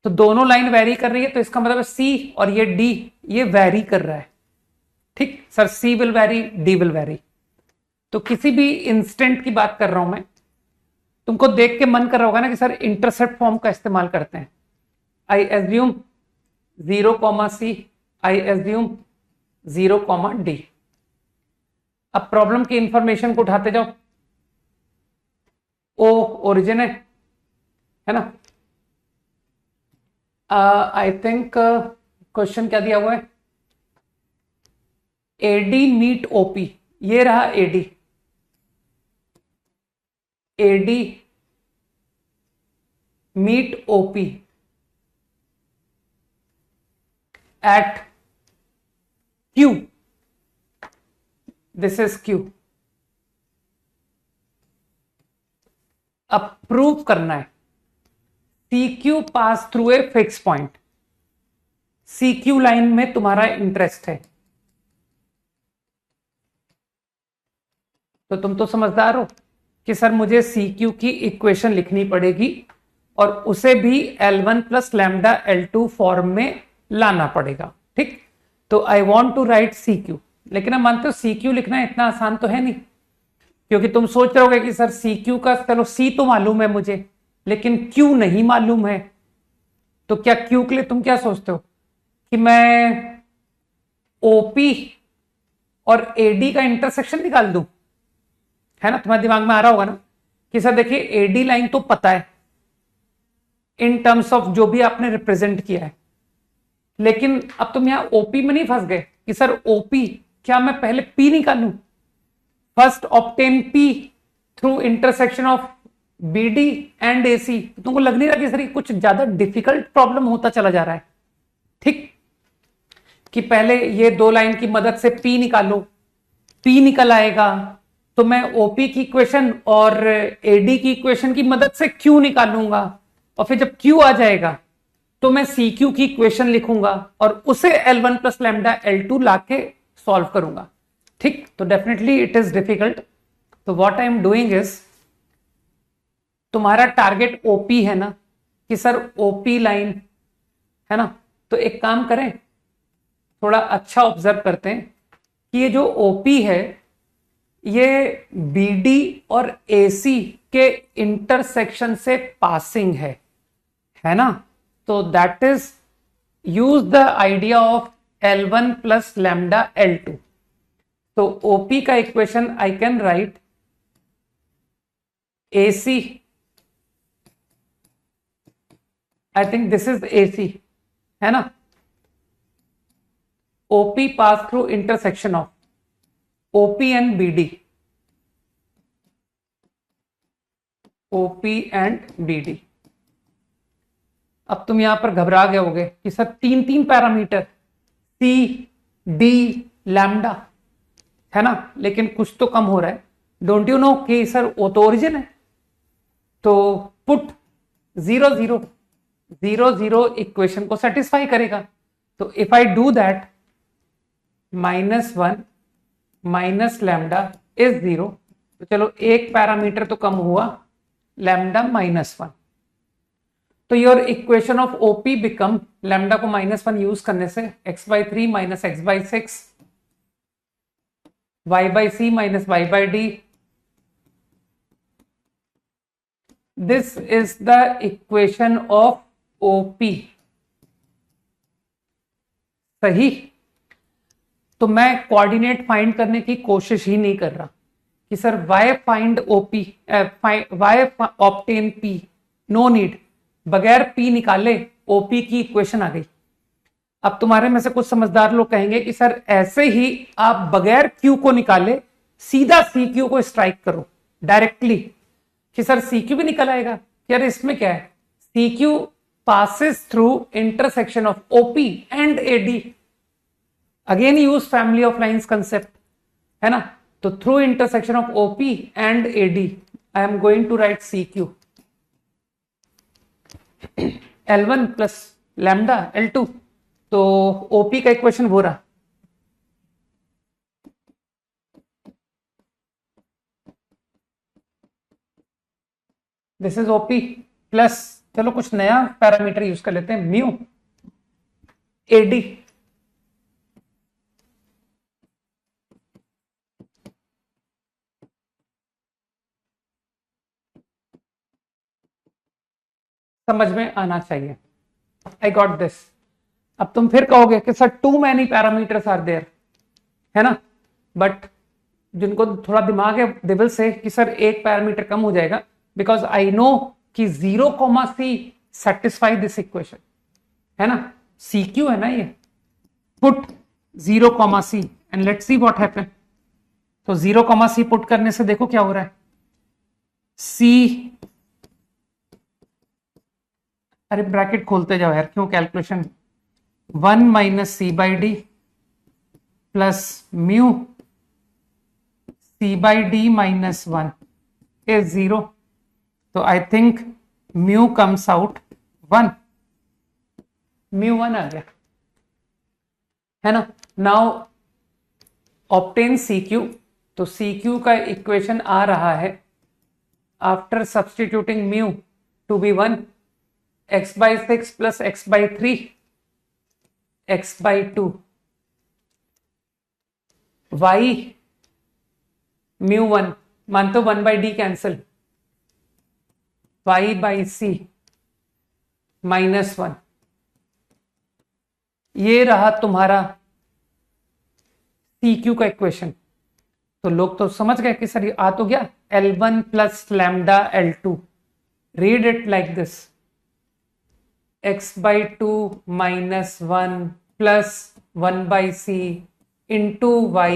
तो दोनों लाइन वैरी कर रही है, तो इसका मतलब सी और ये डी ये वैरी कर रहा है। ठीक sir, C will vary, D will vary. तो किसी भी इंस्टेंट की बात कर रहा हूं मैं, तुमको देख के मन कर रहा होगा ना कि सर इंटरसेप्ट फॉर्म का इस्तेमाल करते हैं। I assume 0, C, I assume 0, D। अब प्रॉब्लम की इंफॉर्मेशन को उठाते जाओ। ओ ओरिजिन है ना। आई थिंक क्वेश्चन क्या दिया हुआ है, एडी मीट ओपी, ये रहा AD. AD meet OP at Q, this is Q. अब प्रूव करना है C Q pass through a fix point. C Q line में तुम्हारा इंटरेस्ट है, तो तुम तो समझदार हो कि सर मुझे सी क्यू की इक्वेशन लिखनी पड़ेगी और उसे भी L1 plus lambda L2 form में लाना पड़ेगा। ठीक, तो I want to write C Q. लेकिन आप मानते हो सी क्यू लिखना इतना आसान तो है नहीं, क्योंकि तुम सोच रहे होगे कि सर सी क्यू का, चलो सी तो मालूम है मुझे, लेकिन क्यू नहीं मालूम है। तो क्या क्यू के लिए तुम क्या सोचते हो कि मैं ओपी और एडी का इंटरसेक्शन निकाल दूं, है ना। तुम्हारे दिमाग में आ रहा होगा ना कि सर देखिए एडी लाइन तो पता है इन टर्म्स ऑफ जो भी आपने रिप्रेजेंट किया है, लेकिन अब तुम यहां ओपी में नहीं फंस गए कि सर ओपी, क्या मैं पहले पी निकालूं, first obtain P through intersection of BD and AC. तुमको लग नहीं रहा कि सर ये कुछ ज्यादा डिफिकल्ट प्रॉब्लम होता चला जा रहा है। ठीक, कि पहले ये दो लाइन की मदद से पी निकालो, पी निकल आएगा तो मैं ओपी की इक्वेशन और एडी की इक्वेशन की मदद से क्यू निकालूंगा, और फिर जब क्यू आ जाएगा तो मैं सी क्यू की इक्वेशन लिखूंगा और उसे L1 प्लस लैम्डा L2 लाके सॉल्व करूंगा। ठीक, तो डेफिनेटली इट इज डिफिकल्ट। तो what I am doing is, तुम्हारा टारगेट ओपी है ना कि सर ओपी लाइन है ना, तो एक काम करें, थोड़ा अच्छा ऑब्जर्व करते हैं कि ये जो ओपी है ये बीडी और एसी के इंटरसेक्शन से पासिंग है ना। तो that is use the idea of L1 plus lambda L2। तो ओपी का equation I can write AC, I think this is AC, है ना। OP pass through intersection of OP and BD, OP and BD। अब तुम यहां पर घबरा गए होगे कि सर तीन तीन पैरामीटर C, D, लैम्डा, है ना, लेकिन कुछ तो कम हो रहा है। डोंट यू नो कि सर वो तो ओरिजिन है, तो पुट 0 0 0 0 इक्वेशन को सेटिस्फाई करेगा। तो if I do that, -1 minus lambda is 0, तो चलो एक पैरामीटर तो कम हुआ, लैम्डा -1। तो your equation of OP become, lambda को -1 यूज करने से x/3 minus x/6, y/c minus y/d। This is the equation of OP. सही, तो मैं कोऑर्डिनेट फाइंड करने की कोशिश ही नहीं कर रहा कि sir why find OP, why obtain P, no need. बगैर पी निकाले ओपी की इक्वेशन आ गई। अब तुम्हारे में से कुछ समझदार लोग कहेंगे कि सर ऐसे ही आप बगैर क्यू को निकाले सीधा सी क्यू को स्ट्राइक करो डायरेक्टली, कि सर सी क्यू भी निकल आएगा। यार इसमें क्या है, C Q passes through intersection of OP and AD. Again use family of lines concept, है ना। तो through intersection of OP and AD I am going to write C Q L1 plus lambda L2, तो OP का equation वो रहा। This is OP plus, चलो कुछ नया पैरामीटर यूज कर लेते हैं, म्यू एडी समझ में आना चाहिए। I got this. अब तुम फिर कहोगे कि sir too many parameters are there, है ना, बट जिनको थोड़ा दिमाग है दे विल से कि सर एक पैरामीटर कम हो जाएगा, बिकॉज आई नो कि 0,c सेटिस्फाई दिस इक्वेशन, है ना, सी क्यू है ना ये, put 0,c and let's see what happen. तो 0,c पुट करने से देखो क्या हो रहा है, c, अरे ब्रैकेट खोलते जाओ यार, क्यों calculation, 1 minus C by D plus mu C by D minus 1 is 0। तो I think mu comes out 1, mu 1 आ गया, है ना। नाउ ऑब्टेन सी क्यू, तो सी क्यू का इक्वेशन आ रहा है after substituting mu to be 1, x by 6 plus x by 3 x by 2 y mu 1, मानते हो 1 by d cancel, y by c minus 1, ये रहा तुम्हारा सी क्यू का इक्वेशन। तो लोग तो समझ गए कि सर ये आ तो गया, L1 plus lambda L2, read it like this, x by 2 minus 1 plus 1 by c into y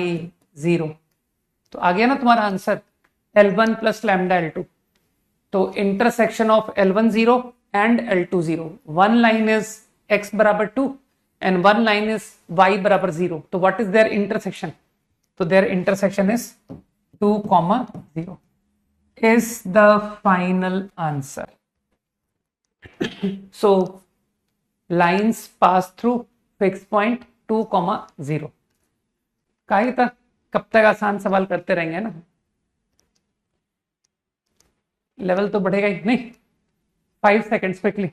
0। तो आ गया ना तुम्हारा answer, L1 plus lambda L2। तो intersection of L1 0 and L2 0, one line is x बराबर 2 and one line is y बराबर 0। तो what is their intersection, तो their intersection is 2,0 is the final answer. So lines pass through fixed point 2,0। काहे तक कब तक आसान सवाल करते रहेंगे ना, लेवल तो बढ़ेगा ही नहीं। 5 seconds क्विकली।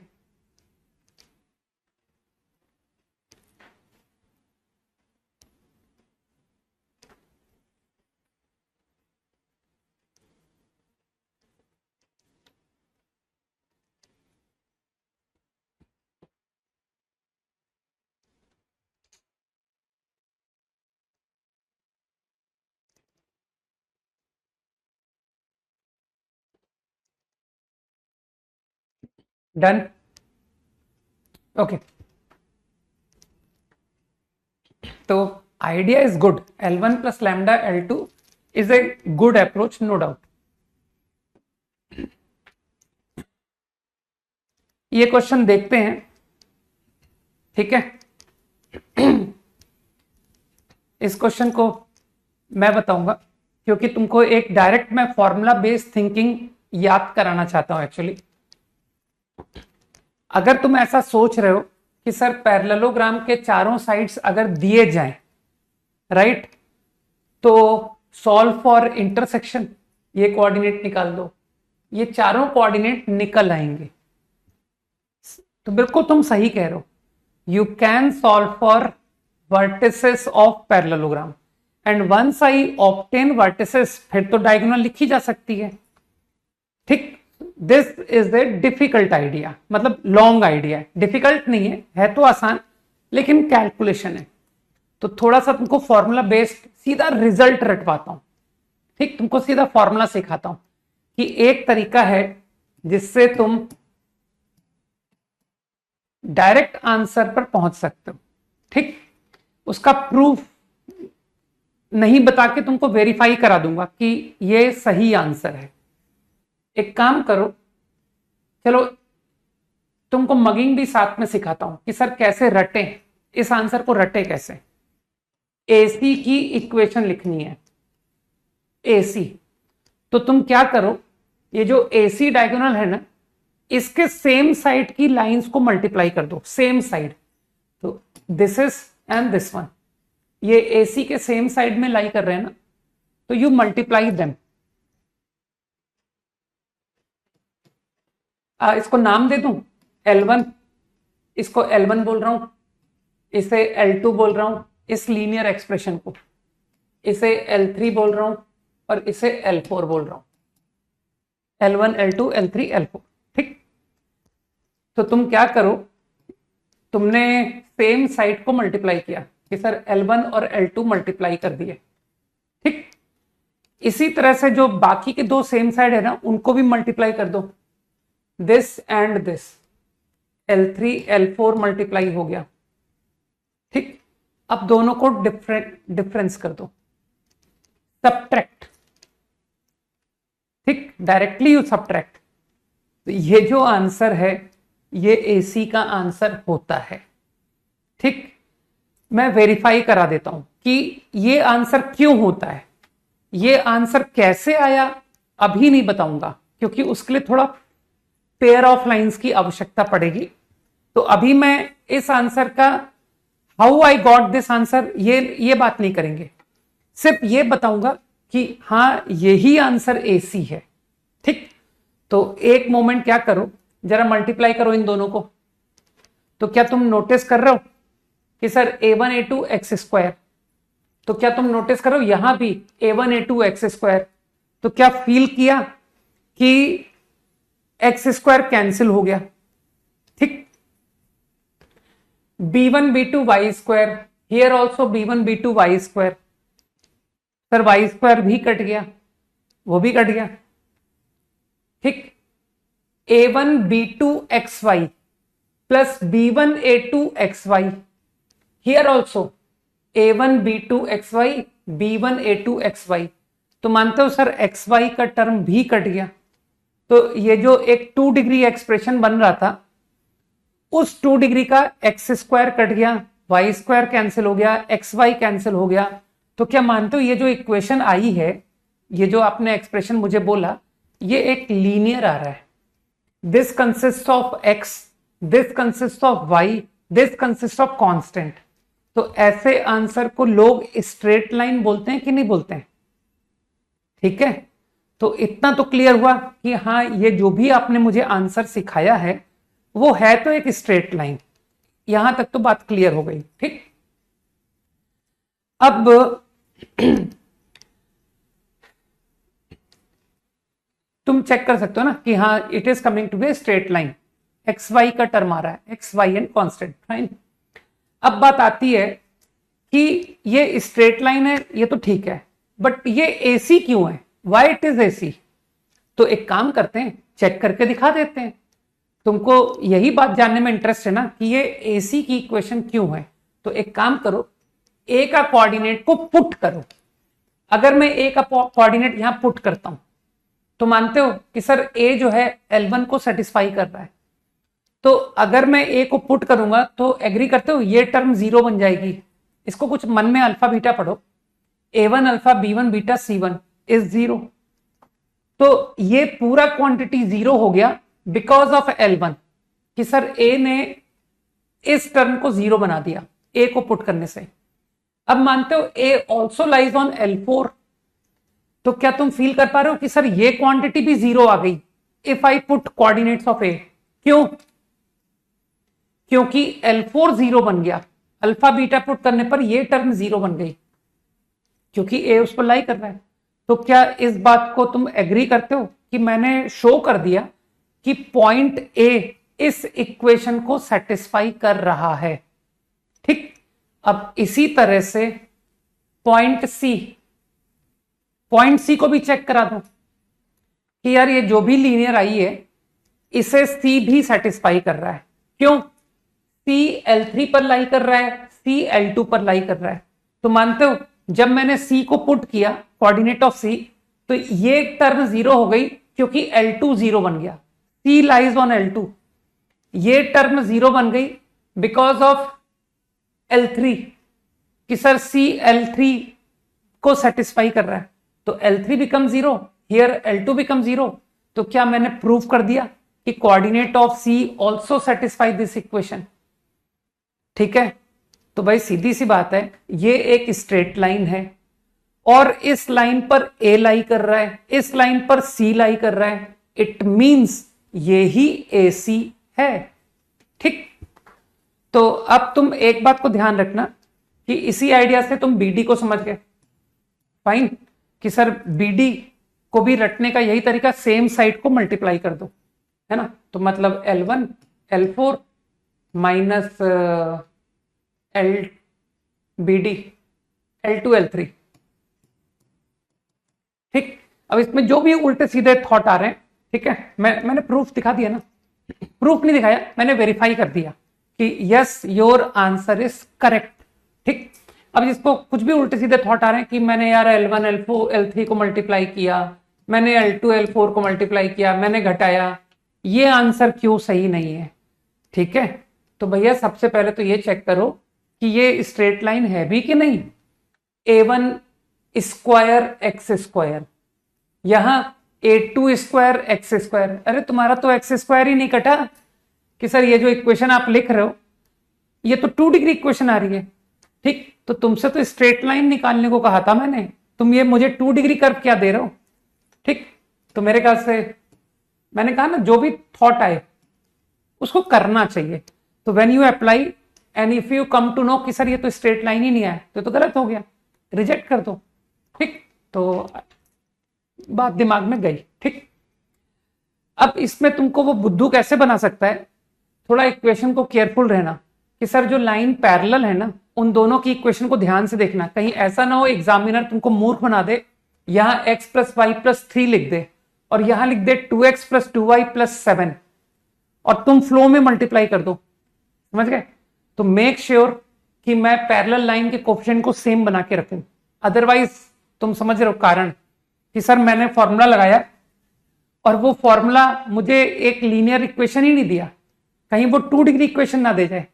Done, okay. तो idea is good, L1 plus lambda L2 is a good approach, no doubt. ये क्वेश्चन देखते हैं, ठीक है। इस क्वेश्चन को मैं बताऊंगा क्योंकि तुमको एक डायरेक्ट मैं फॉर्मूला बेस्ड थिंकिंग याद कराना चाहता हूं एक्चुअली। अगर तुम ऐसा सोच रहे हो कि सर पैरेललोग्राम के चारों साइड्स अगर दिए जाएं, राइट, तो सॉल्व फॉर इंटरसेक्शन, ये कोऑर्डिनेट निकाल दो, ये चारों कोऑर्डिनेट निकल आएंगे। तो बिल्कुल तुम सही कह रहे हो, you can solve for vertices of parallelogram and once I obtain vertices, फिर तो डायगोनल लिखी जा सकती है, ठीक। This is a difficult idea, मतलब लॉन्ग आइडिया है, डिफिकल्ट नहीं है तो आसान, लेकिन कैलकुलेशन है। तो थोड़ा सा तुमको फॉर्मूला बेस्ड सीधा रिजल्ट रटवाता हूं, ठीक, तुमको सीधा फॉर्मूला सिखाता हूं कि एक तरीका है जिससे तुम डायरेक्ट आंसर पर पहुंच सकते हो, ठीक। उसका प्रूफ नहीं बता के तुमको वेरीफाई करा दूंगा कि ये सही आंसर है। एक काम करो, चलो तुमको मगिंग भी साथ में सिखाता हूं कि सर कैसे रटे, इस आंसर को रटे कैसे। एसी की इक्वेशन लिखनी है, AC। तो तुम क्या करो, ये जो AC डायगोनल है ना, इसके सेम साइड की लाइंस को मल्टीप्लाई कर दो, सेम साइड। तो this is and this one, ये AC के सेम साइड में लाई कर रहे हैं ना, तो यू मल्टीप्लाई देम। इसको नाम दे दूं L1, इसको L1 बोल रहा हूं, इसे L2 बोल रहा हूं, इस लीनियर एक्सप्रेशन को, इसे L3 बोल रहा हूं, और इसे L4 बोल रहा हूं। L1 L2 L3 L4, ठीक। तो तुम क्या करो, तुमने सेम साइड को मल्टीप्लाई किया कि सर L1 और L2 मल्टीप्लाई कर दिए, ठीक। इसी तरह से जो बाकी के दो सेम साइड है ना, उनको भी मल्टीप्लाई कर दो, this and this, L3 L4 multiply हो गया, ठीक। अब दोनों को डिफरेंस कर दो, सब्ट्रैक्ट, ठीक, डायरेक्टली यू सब्ट्रैक्ट। तो ये जो आंसर है ये AC का आंसर होता है, ठीक। मैं वेरीफाई करा देता हूं कि ये आंसर क्यों होता है। ये आंसर कैसे आया अभी नहीं बताऊंगा, क्योंकि उसके लिए थोड़ा पेयर ऑफ लाइंस की आवश्यकता पड़ेगी। तो अभी मैं इस आंसर का how I got this answer ये बात नहीं करेंगे, सिर्फ ये बताऊंगा कि हाँ यही आंसर AC है, ठीक। तो एक मोमेंट क्या करो, जरा मल्टीप्लाई करो इन दोनों को। तो क्या तुम नोटिस कर रहे हो कि sir A1 A2 x square, तो क्या तुम नोटिस करो यहां भी A1 A2 एक्स स्क्वायर, तो क्या फील किया कि एक्स स्क्वायर कैंसिल हो गया, ठीक। B1 B2 Y square, here also B1 B2 Y square, sir Y square भी कट गया, वो भी कट गया, ठीक। A1 B2 XY plus B1 A2 XY, here also A1 B2 XY B1 A2 XY। तो मानते हो सर XY का टर्म भी कट गया। तो ये जो एक 2 डिग्री एक्सप्रेशन बन रहा था, उस 2 डिग्री का एक्स स्क्वायर कट गया, वाई स्क्वायर कैंसिल हो गया, XY कैंसिल हो गया। तो क्या मानते हो ये जो इक्वेशन आई है, ये जो आपने एक्सप्रेशन मुझे बोला, ये एक लीनियर आ रहा है। This consist of x, this consist of y, this consist of constant. तो ऐसे आंसर को लोग स्ट्रेट लाइन बोलते हैं कि नहीं बोलते हैं, ठीक है। तो इतना तो क्लियर हुआ कि हाँ ये जो भी आपने मुझे आंसर सिखाया है वो है तो एक स्ट्रेट लाइन। यहां तक तो बात क्लियर हो गई, ठीक। अब तुम चेक कर सकते हो ना कि हाँ it is coming to be straight line, X Y का टर्म आ रहा है, X Y and constant, fine. अब बात आती है कि ये स्ट्रेट लाइन है, ये तो ठीक है, बट ये AC क्यों है, वाई इट इज AC। तो एक काम करते हैं, चेक करके दिखा देते हैं। तुमको यही बात जानने में इंटरेस्ट है ना कि ये AC की इक्वेशन क्यों है। तो एक काम करो, A का कोऑर्डिनेट को पुट करो। अगर मैं A का कोऑर्डिनेट यहां पुट करता हूं तो मानते हो कि सर A जो है L1 को सेटिस्फाई कर रहा है। तो अगर मैं A को पुट करूंगा तो एग्री करते हो ये टर्म 0 बन जाएगी। इसको कुछ मन में अल्फा बीटा पढ़ो, A1 alpha B1 beta C1 is 0। तो ये पूरा क्वांटिटी 0 हो गया बिकॉज ऑफ L1 कि सर A ने इस टर्म को 0 बना दिया A को पुट करने से। अब मानते हो A also lies on L4, तो क्या तुम फील कर पा रहे हो कि सर ये क्वांटिटी भी 0 आ गई if I put coordinates of A। क्यों? क्योंकि L4 0 बन गया, अल्फा बीटा पुट करने पर ये टर्म 0 बन गई क्योंकि A उस पर लाई कर रहा है। तो क्या इस बात को तुम एग्री करते हो कि मैंने शो कर दिया कि पॉइंट A इस इक्वेशन को सेटिस्फाई कर रहा है, ठीक। अब इसी तरह से पॉइंट C को भी चेक करा दो कि यार ये जो भी लीनियर आई है इसे C भी सेटिस्फाई कर रहा है। क्यों? C L3 पर लाई कर रहा है, C L2 पर लाई कर रहा है। तो मानते हो जब मैंने C को पुट किया कोऑर्डिनेट ऑफ C, तो ये टर्म 0 हो गई क्योंकि L2 0 बन गया, C लाइज ऑन L2। ये टर्म 0 बन गई बिकॉज ऑफ L3 कि सर C L3 को सेटिस्फाई कर रहा है। तो L3 become 0, here L2 become 0। तो क्या मैंने प्रूव कर दिया कि coordinate of C also satisfy this equation. ठीक है, तो भाई सीधी सी बात है, ये एक स्ट्रेट लाइन है और इस लाइन पर A लाई कर रहा है, इस लाइन पर C लाई कर रहा है, इट मींस ये ही AC है। ठीक, तो अब तुम एक बात को ध्यान रखना कि इसी आइडिया से तुम BD को समझ गए। फाइन, कि सर BD को भी रटने का यही तरीका, सेम साइड को मल्टीप्लाई कर दो, है ना। तो मतलब L1 L4 minus BD L2 L3। ठीक, अब इसमें जो भी उल्टे सीधे थॉट आ रहे हैं, ठीक है, मैंने प्रूफ दिखा दिया ना, प्रूफ नहीं दिखाया, मैंने वेरीफाई कर दिया कि yes your answer is correct. ठीक, अब जिसको कुछ भी उल्टे सीधे थॉट आ रहे हैं कि मैंने यार L1 L4 L3 को मल्टीप्लाई किया, मैंने L2 L4 को मल्टीप्लाई किया, मैंने घटाया, ये आंसर क्यों सही नहीं है। ठीक है, तो भैया सबसे पहले तो ये चेक करो कि ये स्ट्रेट लाइन है भी कि नहीं। A1 स्क्वायर एक्स स्क्वायर, यहां A2 स्क्वायर एक्स स्क्वायर, अरे तुम्हारा तो एक्स स्क्वायर ही नहीं कटा कि सर ये जो इक्वेशन आप लिख रहे हो ये तो 2 डिग्री इक्वेशन आ रही है। ठीक, तो तुमसे तो स्ट्रेट लाइन निकालने को कहा था मैंने, तुम ये मुझे 2 डिग्री कर्व क्या दे रहे हो। ठीक, तो मेरे ख्याल से मैंने कहा ना, जो भी थॉट आए उसको करना चाहिए। तो when you apply and if you come to know कि सर ये तो स्ट्रेट लाइन ही नहीं आया, तो गलत हो गया, रिजेक्ट कर दो। ठीक, तो बात दिमाग में गई। ठीक, अब इसमें तुमको वो बुद्धू कैसे बना सकता है, थोड़ा इक्वेशन को केयरफुल रहना कि सर जो लाइन पैरेलल है ना, उन दोनों की इक्वेशन को ध्यान से देखना, कहीं ऐसा ना हो एग्जामिनर तुमको मूर्ख बना दे, यहां x + y + 3 लिख दे और यहां लिख दे 2x + 2y + 7 और तुम फ्लो में मल्टीप्लाई कर दो। समझ गए? तो मेक श्योर कि मैं पैरेलल लाइन के कोफिशिएंट को सेम बना के रखूं, अदरवाइज तुम समझ रहे हो कारण कि सर मैंने फॉर्मूला लगाया और वो फॉर्मूला मुझे एक लीनियर इक्वेशन ही नहीं दिया, कहीं वो 2 डिग्री इक्वेशन ना दे जाए।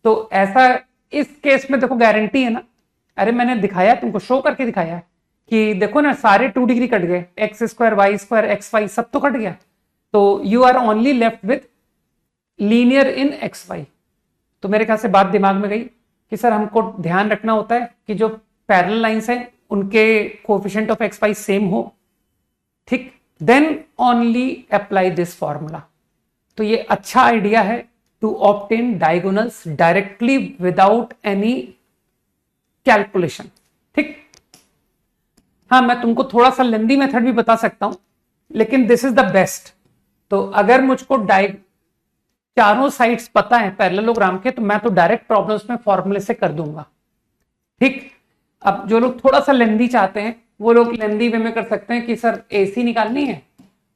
तो ऐसा इस केस में देखो गारंटी है ना, अरे मैंने दिखाया, तुमको शो करके दिखाया कि देखो ना सारे 2 डिग्री कट गए, x² y² xy सब तो कट गया, तो you are only left with linear in xy। तो मेरे ख्याल से बात दिमाग में गई कि सर हमको ध्यान रखना होता है कि जो पैरेलल लाइंस हैं उनके कोएफिशिएंट ऑफ xy सेम हो। ठीक, then only apply this formula. तो ये अच्छा आइडिया है to obtain diagonals directly without any calculation. ठीक, हाँ मैं तुमको थोड़ा सा लेंदी मेथड भी बता सकता हूं, लेकिन दिस इज द बेस्ट। तो अगर मुझको चारों साइड्स पता है पैरेललोग्राम के, तो मैं तो डायरेक्ट प्रॉब्लम्स में फॉर्मूले से कर दूंगा। ठीक, अब जो लोग थोड़ा सा लेंदी चाहते हैं वो लोग लेंदी वे में कर सकते हैं कि सर AC निकालनी है,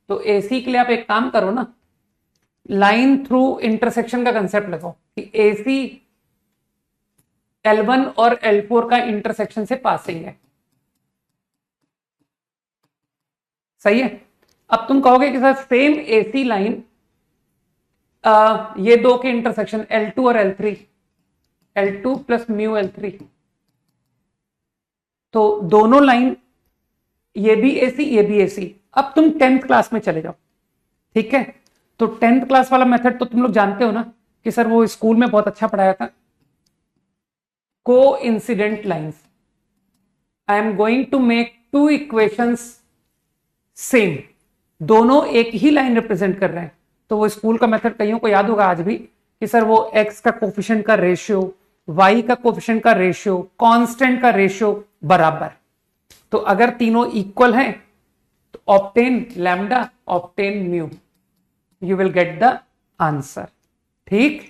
तो AC के लिए आप एक काम करो ना, लाइन थ्रू इंटरसेक्शन का कंसेप्ट लगाओ कि AC L1 और L4 का इंटरसेक्शन से पासिंग है। सही है? अब तुम कहोगे कि सर सेम AC लाइन ये दो के इंटरसेक्शन L2 और L3, L2 + μ L3, तो दोनों लाइन ये भी AC ये भी AC। अब तुम 10th क्लास में चले जाओ। ठीक है, तो 10th क्लास वाला मेथड तो तुम लोग जानते हो ना कि सर वो स्कूल में बहुत अच्छा पढ़ाया था। Coincident lines, I am going to make 2 equations same, दोनों एक ही लाइन रिप्रेजेंट कर रहे हैं। तो वो स्कूल का मेथड कईयों को याद होगा आज भी कि सर वो x का कोफिशिएंट का रेशियो, y का कोफिशिएंट का रेशियो, कांस्टेंट का रेशियो बराबर। तो अगर तीनों इक्वल हैं तो obtain lambda, obtain mu, you will get the answer. ठीक,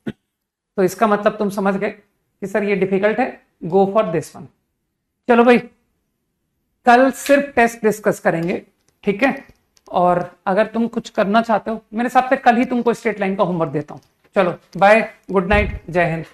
तो इसका मतलब तुम समझ गए कि सर ये डिफिकल्ट है, गो फॉर दिस वन। चलो भाई, कल सिर्फ टेस्ट डिस्कस करेंगे। ठीक है, और अगर तुम कुछ करना चाहते हो, मेरे हिसाब से कल ही तुमको स्ट्रेट लाइन का होमवर्क देता हूं। चलो बाय, गुड नाइट, जय हिंद।